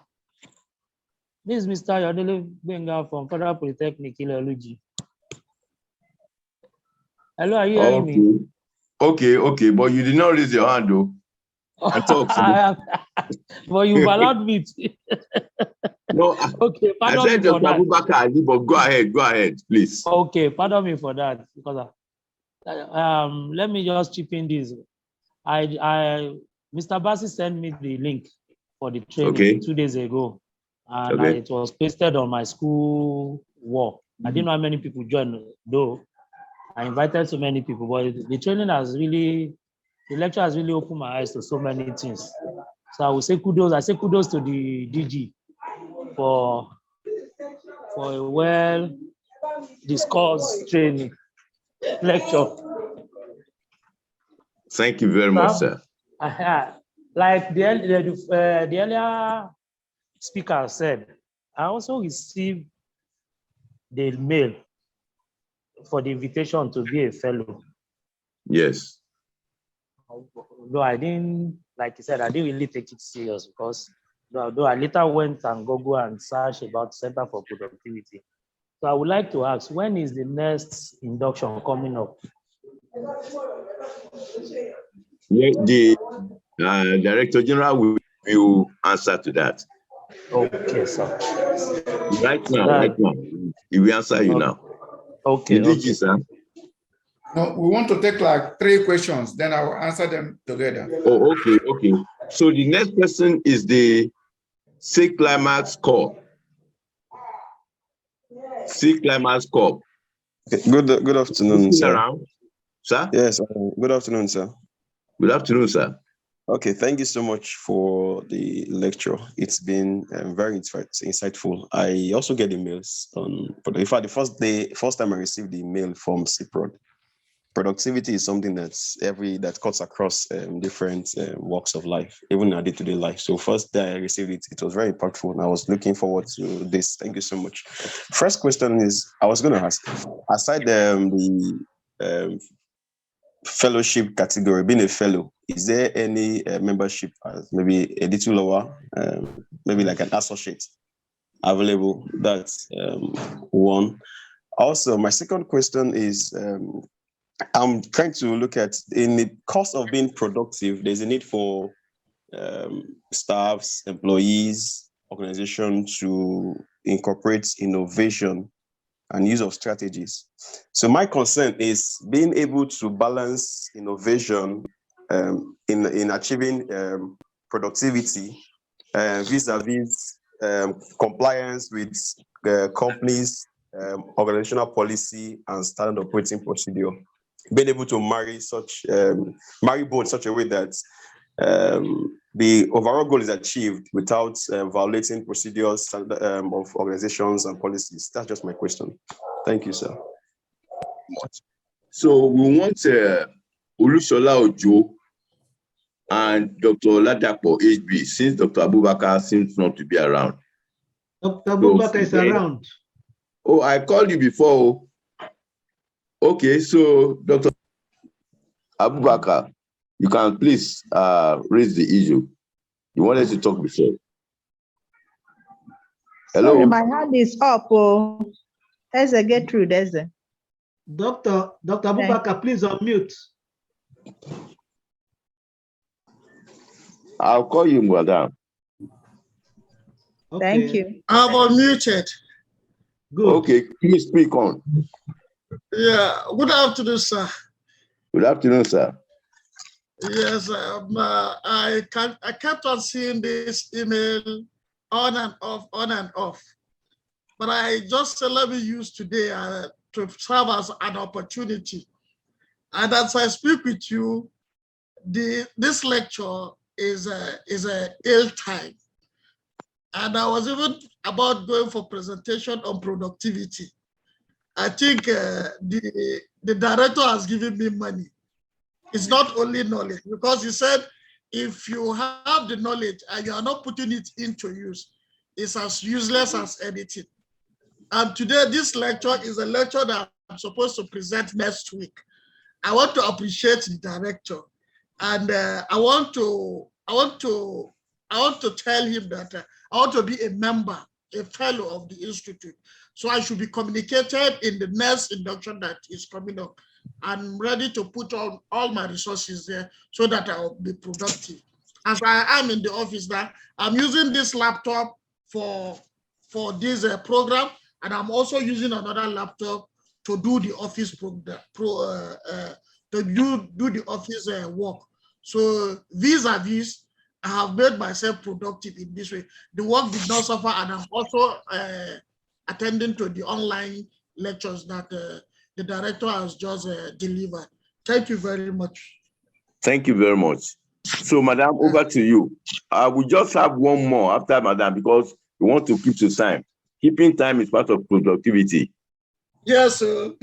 This is Mr. Yodele Benga from Federal Polytechnic, Ileoluji. Hello, are you hearing me? Okay, but you did not raise your hand, though. I talk. But you've allowed me to. No, Okay, I pardon said me for Dr. that. Abubakar, but go ahead, please. Okay, pardon me for that because let me just chip in this. Mr. Bassi sent me the link for the training 2 days ago, and it was pasted on my school wall. I didn't know how many people joined, though. I invited so many people, but the training the lecture has really opened my eyes to so many things. So I will say kudos. I say kudos to the DG for a well discussed training lecture. Thank you very much, sir. Like the earlier speaker said, I also received the mail for the invitation to be a fellow. Yes. Though I didn't, like you said, I didn't really take it serious because though I later went and Google and searched about Center for Productivity. So I would like to ask, when is the next induction coming up? The Director General will answer to that. Okay, sir. Right now, he will answer you now. Okay. The DG, sir. No, we want to take like 3 questions, then I will answer them together. Oh, okay. So the next person is the C-Climax Corp. C-Climax Corp. Good afternoon, sir. Around, sir? Yes, good afternoon, sir. Good afternoon, sir. Okay, thank you so much for the lecture. It's been very insightful. I also get emails in fact, the first time I received the email from CeProd, productivity is something that cuts across different walks of life, even in our day-to-day life. So first day I received it, it was very impactful, and I was looking forward to this. Thank you so much. First question is, I was going to ask, aside the fellowship category, being a fellow, is there any membership as maybe a little lower, maybe like an associate available? That's one. Also, my second question is, I'm trying to look at, in the course of being productive, there's a need for staffs, employees, organization to incorporate innovation and use of strategies. So my concern is being able to balance innovation in achieving productivity vis-a-vis compliance with companies' organizational policy and standard operating procedure. Being able to marry both in such a way that the overall goal is achieved without violating procedures of organizations and policies. That's just my question. Thank you, sir. So we want Olusola Ojo and Dr. Ladapo HB, since Dr. Abubakar seems not to be around. Dr. Abubakar is around. Oh, I called you before. Okay, so Dr. Abubakar, you can please raise the issue. You wanted to talk before. Hello? Sorry, my hand is up. Oh, as I get through, there's a Dr. Abubakar, please unmute. I'll call you, madam. Okay. Thank you. I'm unmuted. Good. Okay, please speak on. Yeah, good afternoon, sir. Good afternoon, sir. Yes, I kept on seeing this email on and off. But I just let me use today to serve as an opportunity. And as I speak with you, this lecture is a ill time. And I was even about going for presentation on productivity. I think the director has given me money. It's not only knowledge, because he said, if you have the knowledge and you are not putting it into use, it's as useless as anything. And today, this lecture is a lecture that I'm supposed to present next week. I want to appreciate the director, and I want to tell him that I want to be a member, a fellow of the institute. So I should be communicated in the next induction that is coming up. I'm ready to put on all my resources there so that I'll be productive. As I am in the office now, I'm using this laptop for this program, and I'm also using another laptop to do the office program, to do the office work. So vis-a-vis, I have made myself productive in this way. The work did not suffer, and I'm also attending to the online lectures that the director has just delivered. Thank you very much. Thank you very much. So, madam, over to you. We just have one more after madam, because we want to keep to time. Keeping time is part of productivity. Yes, sir.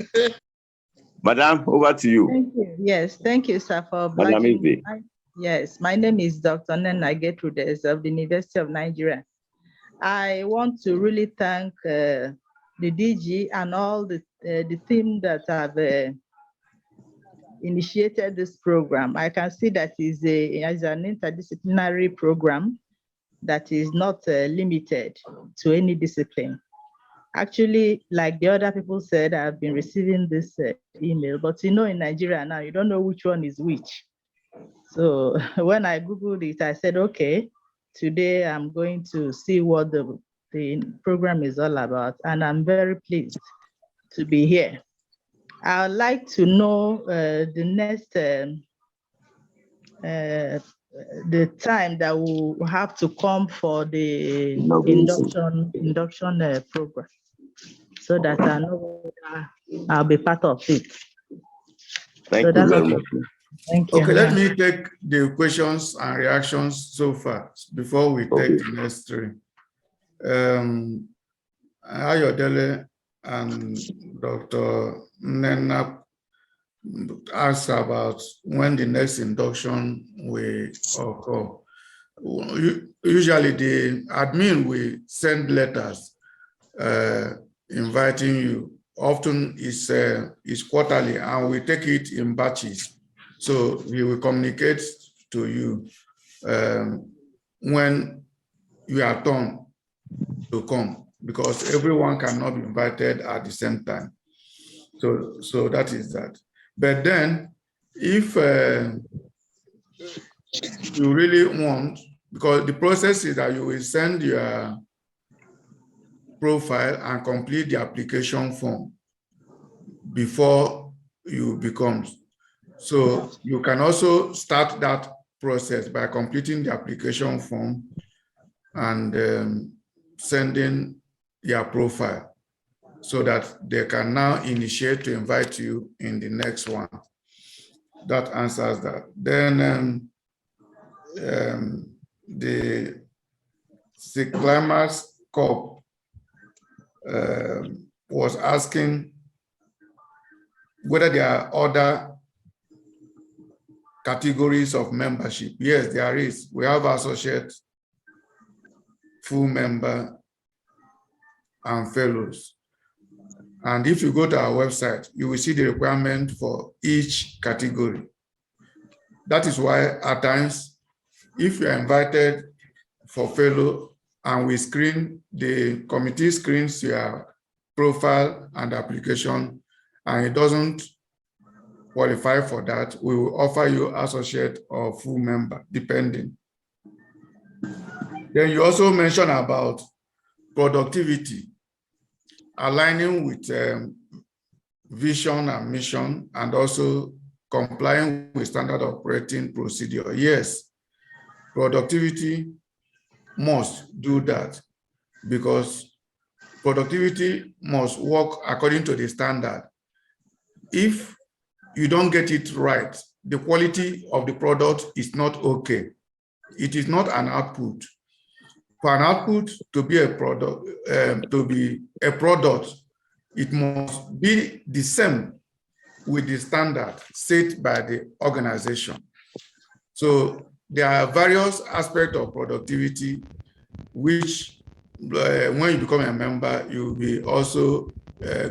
Madam, over to you. Thank you. Yes, thank you, sir, for Madam obliging me. Izzy. Yes, my name is Dr. Nena Gertrudes of the University of Nigeria. I want to really thank the DG and all the team that have initiated this program. I can see that is an interdisciplinary program that is not limited to any discipline. Actually, like the other people said, I've been receiving this email, but you know, in Nigeria now, you don't know which one is which. So when I Googled it, I said, okay, today I'm going to see what the program is all about, and I'm very pleased to be here. I'd like to know the next, the time that we'll have to come for the induction program, so that I know I'll be part of it. Thank you very much. Thank you. Okay, let me take the questions and reactions so far before we take the next three. Ayodele and Dr. Nena asked about when the next induction will occur. Usually the admin will send letters inviting you. Often it's quarterly, and we take it in batches. So he will communicate to you when you are done to come, because everyone cannot be invited at the same time. So that is that. But then, if you really want, because the process is that you will send your profile and complete the application form before you become. So you can also start that process by completing the application form and sending your profile, so that they can now initiate to invite you in the next one. That answers that. Then the Climax Corp was asking whether there are other categories of membership. Yes, there is. We have associate, full member, and fellows. And if you go to our website, you will see the requirement for each category. That is why at times, if you are invited for fellow and we screen, the committee screens your profile and application, and it doesn't qualify for that, we will offer you associate or full member, depending. Then you also mentioned about productivity, aligning with vision and mission, and also complying with standard operating procedure. Yes, productivity must do that, because productivity must work according to the standard. If you don't get it right, the quality of the product is not okay. It is not an output. For an output to be a product, it must be the same with the standard set by the organization. So there are various aspects of productivity which, when you become a member, you will also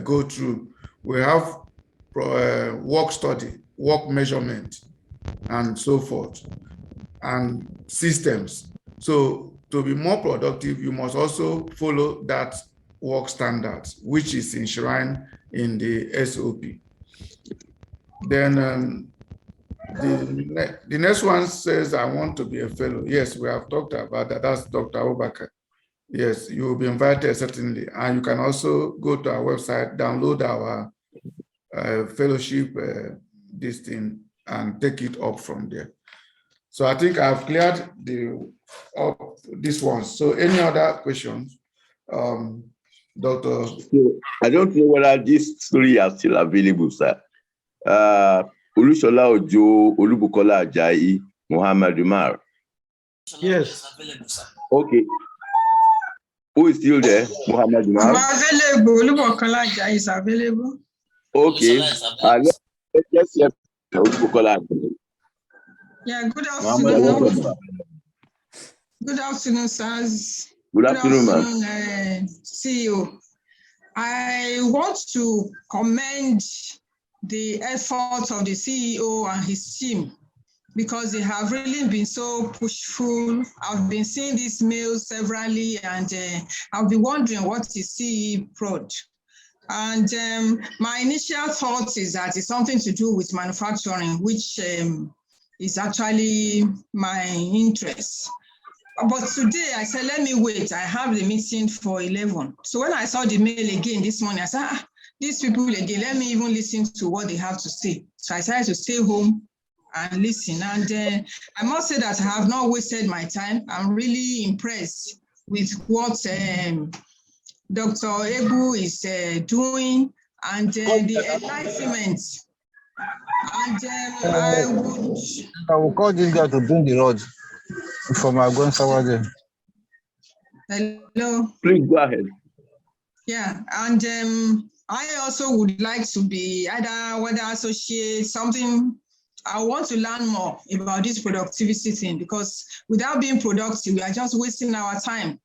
go through. We have work study, work measurement, and so forth, and systems. So to be more productive, you must also follow that work standards, which is enshrined in the SOP. Then the next one says, I want to be a fellow. Yes, we have talked about that. That's Dr. Obaka. Yes, you will be invited, certainly. And you can also go to our website, download our fellowship this thing, and take it up from there. So I think I've cleared this one. So any other questions? Dr. I don't know whether this story is still available, sir. Olusola Ojo, Olubukola Ajayi, Muhammad Umar. Yes. Okay. Who is still there? Muhammad Umar? I'm available. Olubukola Ajayi is available. Okay. Let's hear Olubukola Ajayi. Yeah, good afternoon. Good afternoon, sirs. Good afternoon, ma'am. CEO. I want to commend the efforts of the CEO and his team, because they have really been so pushful. I've been seeing these mails severally, and I've been wondering what is CeProd. And my initial thought is that it's something to do with manufacturing, which is actually my interest. But today I said, let me wait. I have the meeting for 11. So when I saw the mail again this morning, I said, these people again, let me even listen to what they have to say. So I decided to stay home and listen. And I must say that I have not wasted my time. I'm really impressed with what Dr. Ebu is doing, and the enlightenment. And I will call this guy to bring the road for my going forward. Hello. Please go ahead. Yeah, and I also would like to be either whether associate something. I want to learn more about this productivity thing, because without being productive, we are just wasting our time.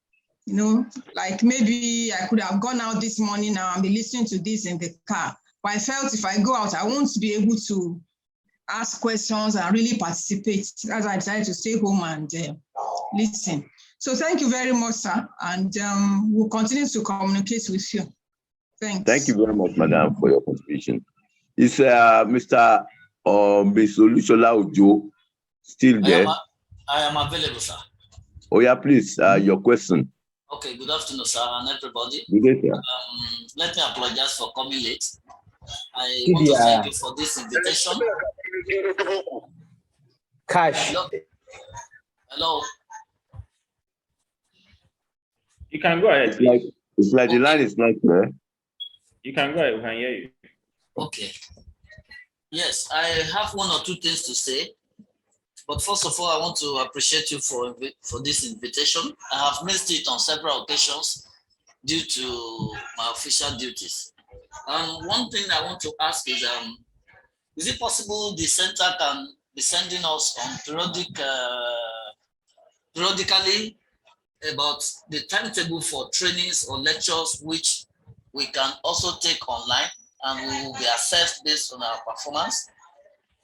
You know, like maybe I could have gone out this morning now and be listening to this in the car. But I felt if I go out, I won't be able to ask questions and really participate. That's why I decided to stay home and listen. So thank you very much, sir. And we'll continue to communicate with you. Thanks. Thank you very much, madam, for your contribution. Is Mr. Bisolushola Ojo still there? I am available, sir. Oh, yeah, please, your question. Okay, good afternoon, sir, and everybody. Good day, sir. Let me apologize for coming late. I want to thank you for this invitation. Cash. Hello. You can go ahead. It's like the line is not clear. You can go ahead. We can hear you. Okay. Yes, I have one or two things to say. But first of all, I want to appreciate you for this invitation. I have missed it on several occasions due to my official duties. One thing I want to ask is it possible the center can be sending us on periodically about the timetable for trainings or lectures which we can also take online and we will be assessed based on our performance?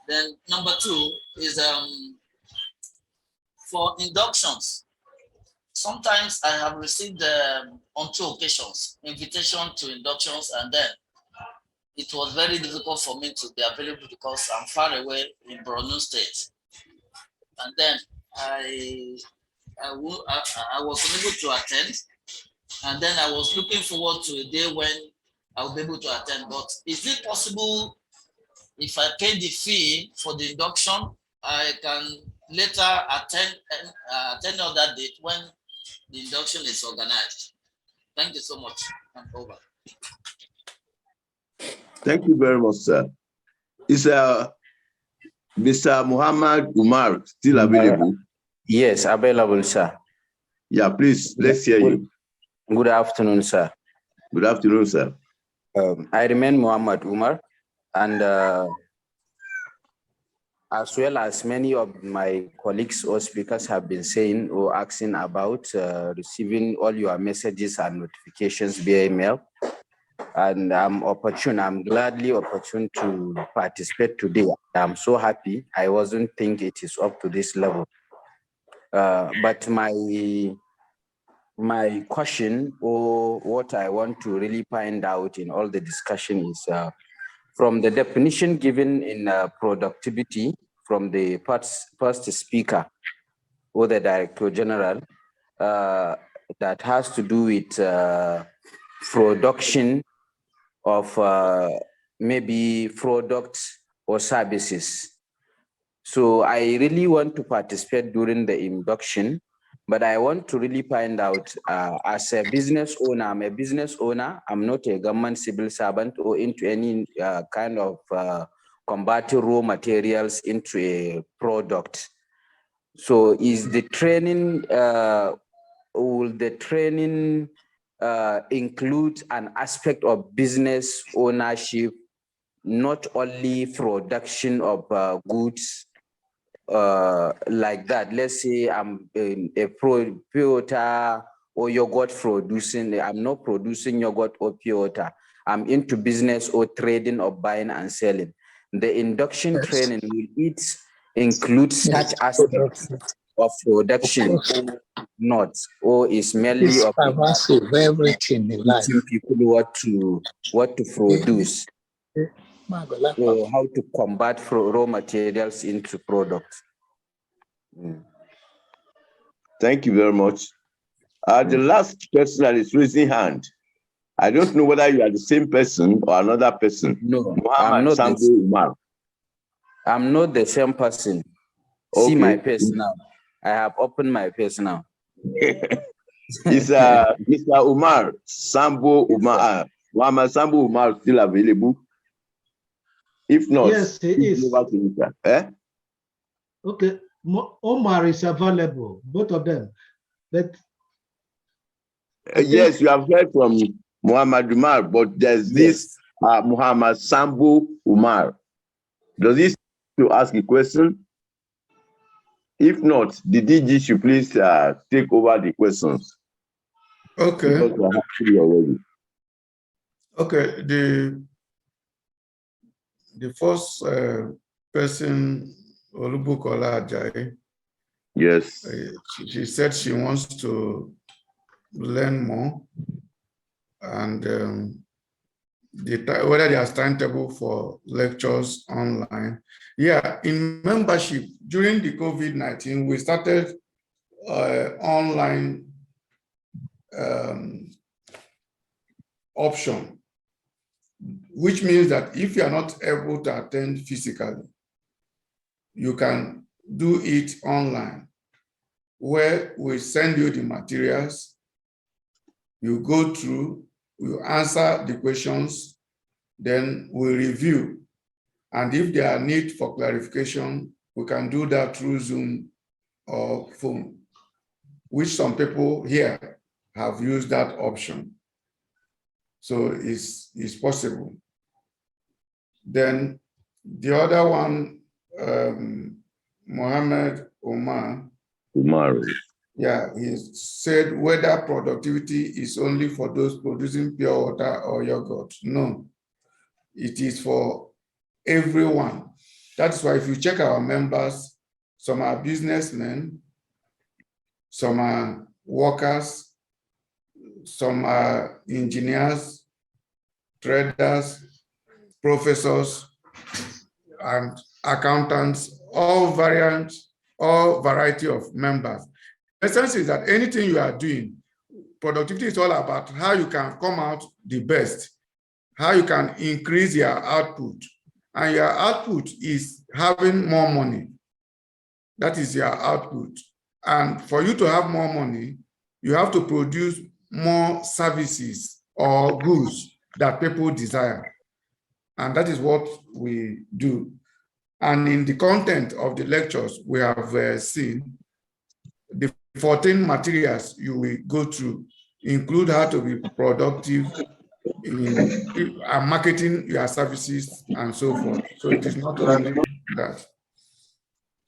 Then number two is for inductions. Sometimes I have received on 2 occasions invitation to inductions, and then it was very difficult for me to be available because I'm far away in Borno State. And then I was unable to attend, and then I was looking forward to a day when I'll be able to attend. But is it possible if I pay the fee for the induction, I can later attend on that date when the induction is organized? Thank you so much. I'm over. Thank you very much, sir. Is Mr. Muhammad Umar still available? Yes, available, sir. Yeah, please, let's hear you. Good afternoon, sir. Good afternoon, sir. I remain Muhammad Umar, and as well as many of my colleagues or speakers have been saying or asking about receiving all your messages and notifications via email. And I'm gladly opportune to participate today. I'm so happy. I wasn't thinking it is up to this level. But my question, or what I want to really find out in all the discussion is from the definition given in productivity from the first speaker or the Director General that has to do with production of maybe products or services. So I really want to participate during the induction, but I want to really find out as a business owner, I'm a business owner, I'm not a government civil servant or into any kind of converting raw materials into a product. So is the training, will the training include an aspect of business ownership, not only production of goods like that? Let's say I'm a pure water or yogurt producing, I'm not producing yogurt or pure water. I'm into business or trading or buying and selling. The induction training, will it include such aspects of production or not, or is merely of everything in life. teaching people what to produce, or how to convert raw materials into products? Thank you very much. The last person that is raising hand, I don't know whether you are the same person or another person. No, Muhammad Sambo Umar. I'm not the same person. Okay. See my face now. I have opened my face now. Is Mr. Umar Sambo Umar, Muhammad Sambo Umar still available? If not, yes, he is. Okay, Omar is available, both of them. But yes, you have heard from Muhammad Umar, but there's this Muhammad Sambu Umar. Does he to ask a question? If not, the DG should please take over the questions. Okay. Because we're happy already. Okay. The first person, Olubukola Ajayi. Yes. She said she wants to learn more, and whether there's timetable for lectures online. Yeah, in membership during the COVID-19, we started online option, which means that if you are not able to attend physically, you can do it online, where we send you the materials, you go through, you answer the questions, then we review. And if there are need for clarification, we can do that through Zoom or phone, which some people here have used that option. So it's possible. Then the other one, Mohammed Omar. Yeah, he said whether productivity is only for those producing pure water or yogurt. No, it is for everyone. That's why if you check our members, some are businessmen, some are workers, some are engineers, traders, professors, and accountants, all variety of members. The essence is that anything you are doing, productivity is all about how you can come out the best, how you can increase your output. And your output is having more money. That is your output. And for you to have more money, you have to produce more services or goods that people desire. And that is what we do. And in the content of the lectures, we have seen the 14 materials you will go through include how to be productive in marketing your services and so forth. So it is not only that.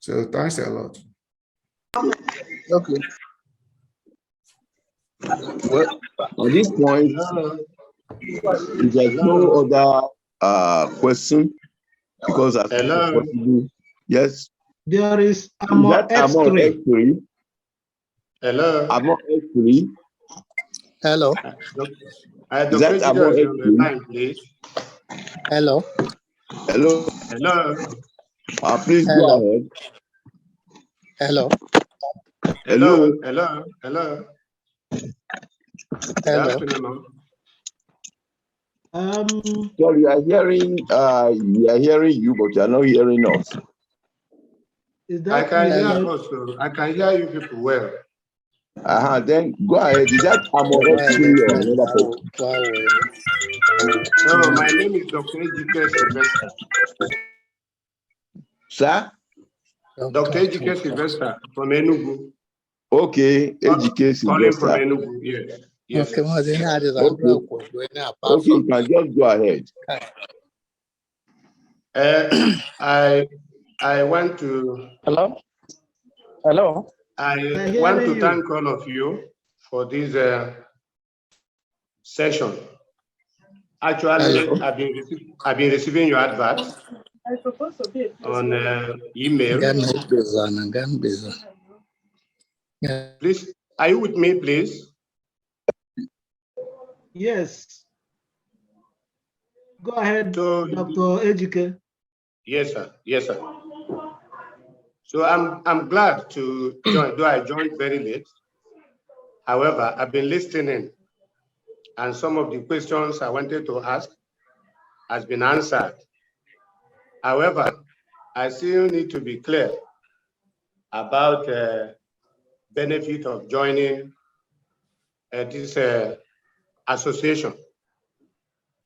So thanks a lot. Okay. Well, at this point, if there's no other question, because as possible, yes. There is Amor X3. X3. Hello. Amor X3. Hello. Is that Amor X3? Please. Hello. Hello. Hello. Please Hello. go ahead. Hello. Hello. Hello. Hello. Hello. Good afternoon. Sorry, we are hearing you, but you are not hearing us. I can hear also. I can hear you people well. Then go ahead. Is that Amor X3 or another person? No, my name is Dr. Ejike Sylvester. Sir? Dr. Ejike Sylvester from Enugu. Okay, Ejike Sylvester. Calling from Enugu, yes. Yes. Okay, okay, you can just go ahead. I want to. Hello. Hello. I want to thank all of you for this session. Actually, I've been receiving your adverts on email. Please, are you with me, please? Yes. Go ahead, Dr. Ejike. Yes, sir. Yes, sir. So I'm glad to join, though I joined very late. However, I've been listening, and some of the questions I wanted to ask has been answered. However, I still need to be clear about the benefit of joining this association.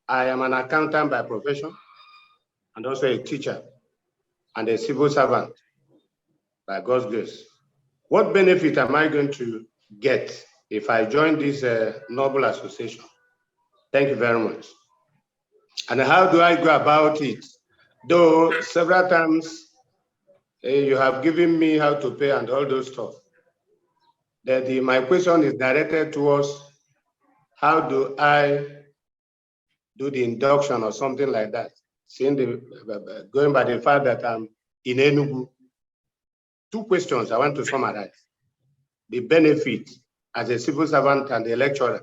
I am an accountant by profession and also a teacher and a civil servant by God's grace. What benefit am I going to get if I join this noble association? Thank you very much. And how do I go about it? Though several times you have given me how to pay and all those stuff. My question is directed towards how do I do the induction or something like that? Seeing going by the fact that I'm in Enugu. Two questions I want to summarize. The benefit as a civil servant and a lecturer.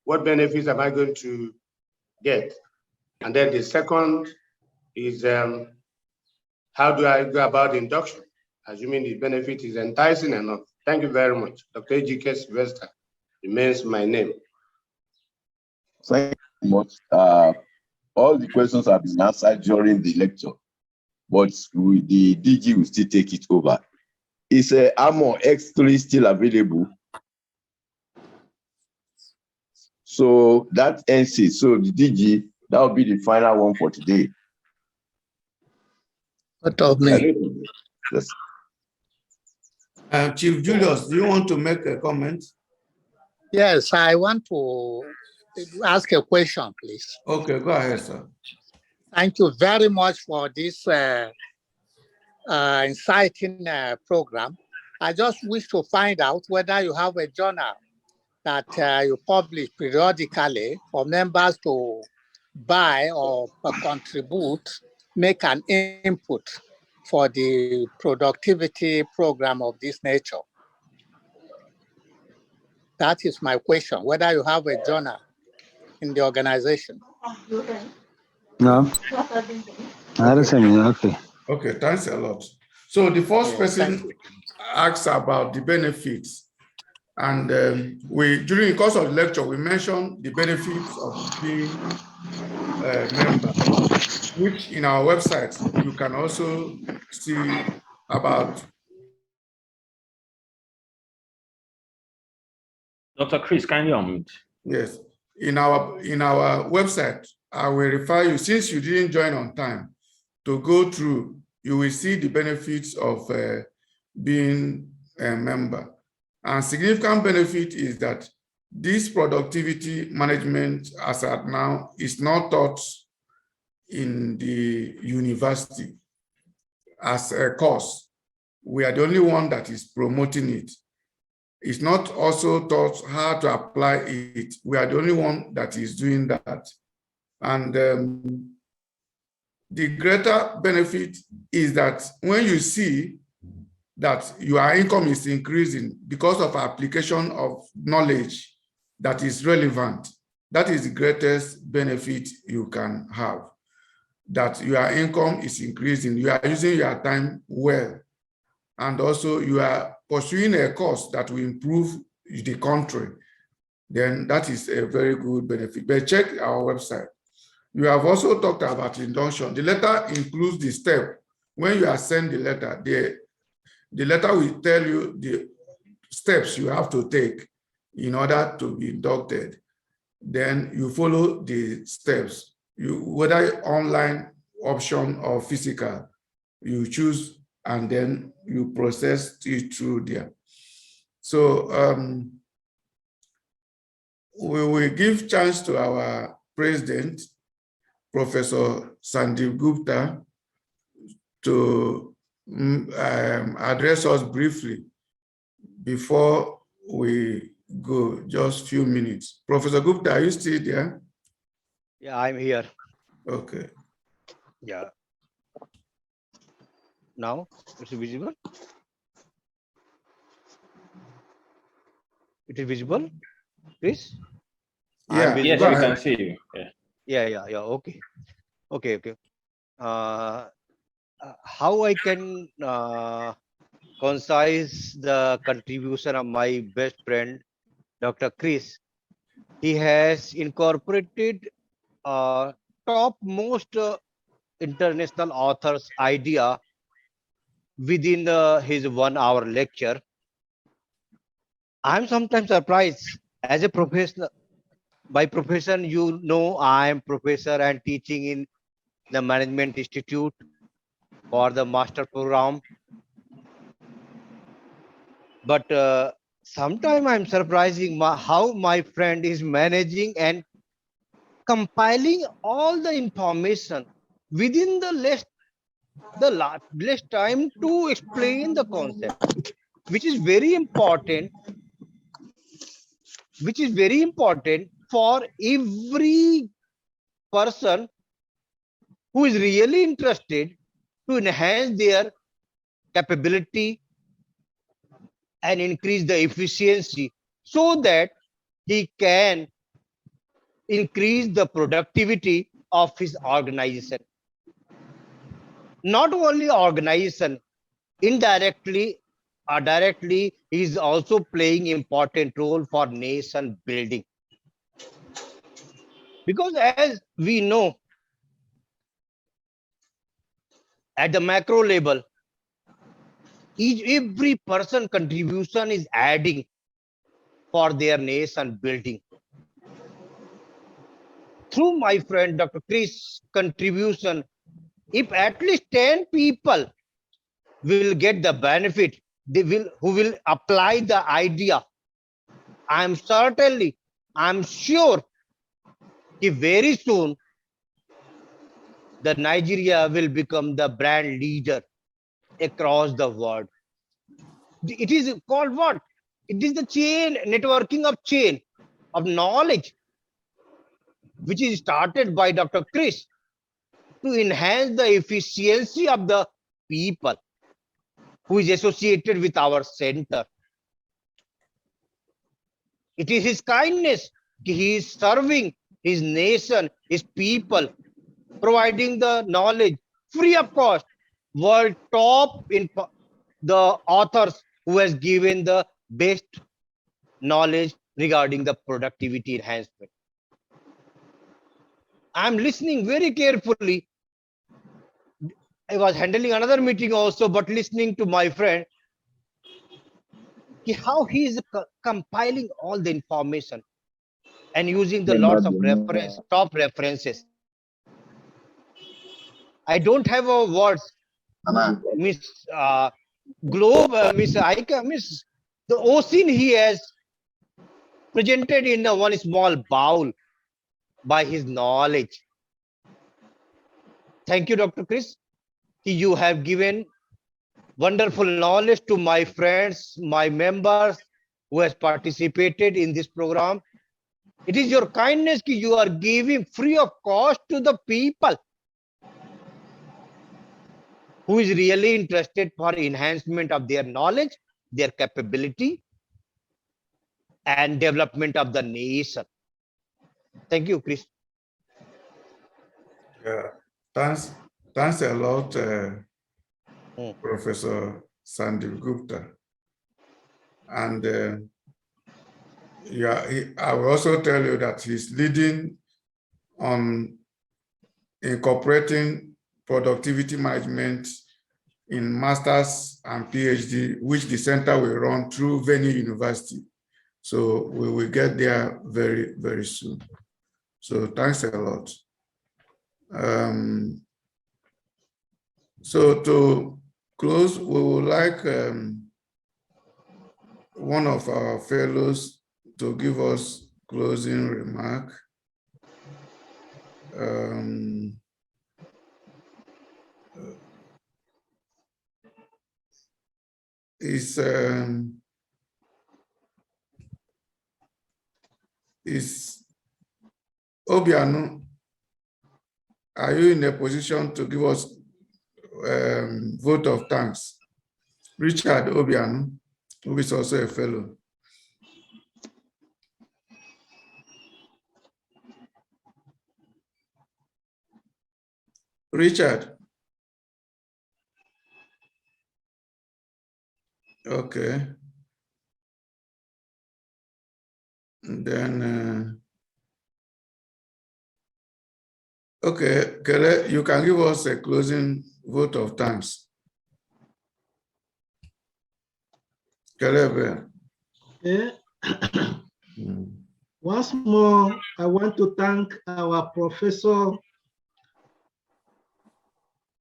What benefits am I going to get? And then the second is how do I go about induction? Assuming the benefit is enticing enough. Thank you very much. Dr. Ejike Sylvester remains my name. Thank you much. All the questions have been answered during the lecture, but the DG will still take it over. Is Armor X3 still available? So that ends it. So the DG, that will be the final one for today. What of me? Yes. Chief Julius, do you want to make a comment? Yes, I want to ask a question, please. Okay, go ahead, sir. Thank you very much for this inciting program. I just wish to find out whether you have a journal that you publish periodically for members to buy or contribute, make an input for the productivity program of this nature. That is my question, whether you have a journal in the organization. No. Okay. Okay, thanks a lot. So the first person asks about the benefits. And during the course of the lecture, we mentioned the benefits of being a member, which in our website, you can also see about. Dr. Chris, can you unmute? Yes, in our website, I will refer you, since you didn't join on time, to go through, you will see the benefits of being a member. And significant benefit is that this productivity management as at now is not taught in the university as a course. We are the only one that is promoting it. It's not also taught how to apply it. We are the only one that is doing that. And the greater benefit is that when you see that your income is increasing because of application of knowledge that is relevant, that is the greatest benefit you can have, that your income is increasing, you are using your time well, and also you are pursuing a course that will improve the country, then that is a very good benefit. But check our website. You have also talked about induction. The letter includes the step. When you are sent the letter, the letter will tell you the steps you have to take in order to be inducted. Then you follow the steps. Whether online option or physical, you choose and then you process it through there. So we will give chance to our president, Professor Sandeep Gupta, to address us briefly before we go, just a few minutes. Professor Gupta, are you still there? Yeah, I'm here. Okay. Yeah. Now it's visible. It is visible, Chris? Yeah. Yes, we can see you. Yeah. Okay. How I can concise the contribution of my best friend, Dr. Chris? He has incorporated topmost international author's idea within his 1 hour lecture. I'm sometimes surprised as a professional. By profession, you know, I am professor and teaching in the Management Institute for the master program. But sometimes I'm surprising how my friend is managing and compiling all the information within the less time to explain the concept, which is very important, for every person who is really interested to enhance their capability and increase the efficiency so that he can increase the productivity of his organization. Not only organization, indirectly or directly, he is also playing important role for nation building. Because as we know, at the macro level, every person contribution is adding for their nation building. Through my friend Dr. Chris' contribution, if at least 10 people will get the benefit, who will apply the idea, I'm sure very soon the Nigeria will become the brand leader across the world. It is called what? It is the networking of knowledge, which is started by Dr. Chris to enhance the efficiency of the people who is associated with our center. It is his kindness. He is serving his nation, his people, providing the knowledge free of cost. World top in the authors who has given the best knowledge regarding the productivity enhancement. I'm listening very carefully. I was handling another meeting also, but listening to my friend, how he is compiling all the information and using the lots of top references. I don't have a words, Miss Globe, Miss Aika, Miss the ocean he has presented in one small bowl by his knowledge. Thank you, Dr. Chris. You have given wonderful knowledge to my friends, my members who has participated in this program. It is your kindness that you are giving free of cost to the people who is really interested for enhancement of their knowledge, their capability, and development of the nation. Thank you, Chris. Yeah, thanks a lot, Professor Sandeep Gupta. And I will also tell you that he's leading on incorporating productivity management in master's and PhD, which the center will run through Venu University. So we will get there very, very soon. So thanks a lot. So to close, we would like one of our fellows to give us closing remark. Is Obiano, are you in a position to give us vote of thanks? Richard Obiano, who is also a fellow. Richard. Okay. And then, okay, Kele, you can give us a closing vote of thanks. Kele. Okay. Once more, I want to thank our Professor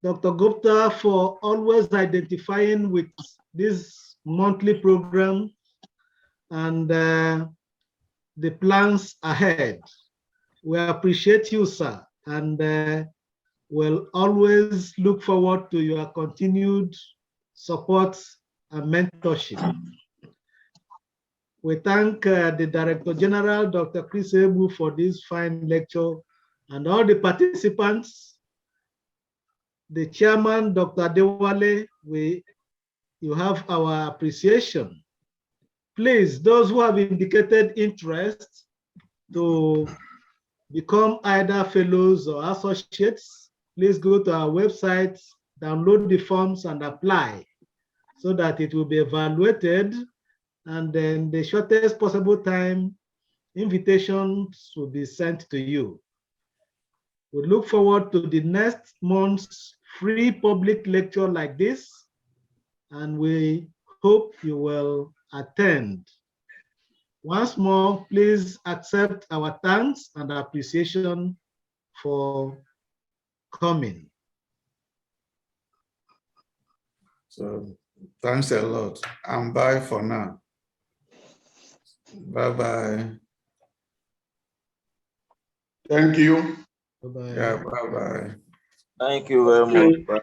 Dr. Gupta for always identifying with this monthly program and the plans ahead. We appreciate you, sir, and we'll always look forward to your continued support and mentorship. We thank the Director General, Dr. Chris Ebu, for this fine lecture, and all the participants. The Chairman, Dr. Adewale, you have our appreciation. Please, those who have indicated interest to become either fellows or associates, please go to our website, download the forms and apply so that it will be evaluated, and then the shortest possible time, invitations will be sent to you. We look forward to the next month's free public lecture like this, and we hope you will attend. Once more, please accept our thanks and appreciation for coming. So thanks a lot, and bye for now. Bye-bye. Thank you. Bye-bye. Yeah, bye-bye. Thank you very much. Bye.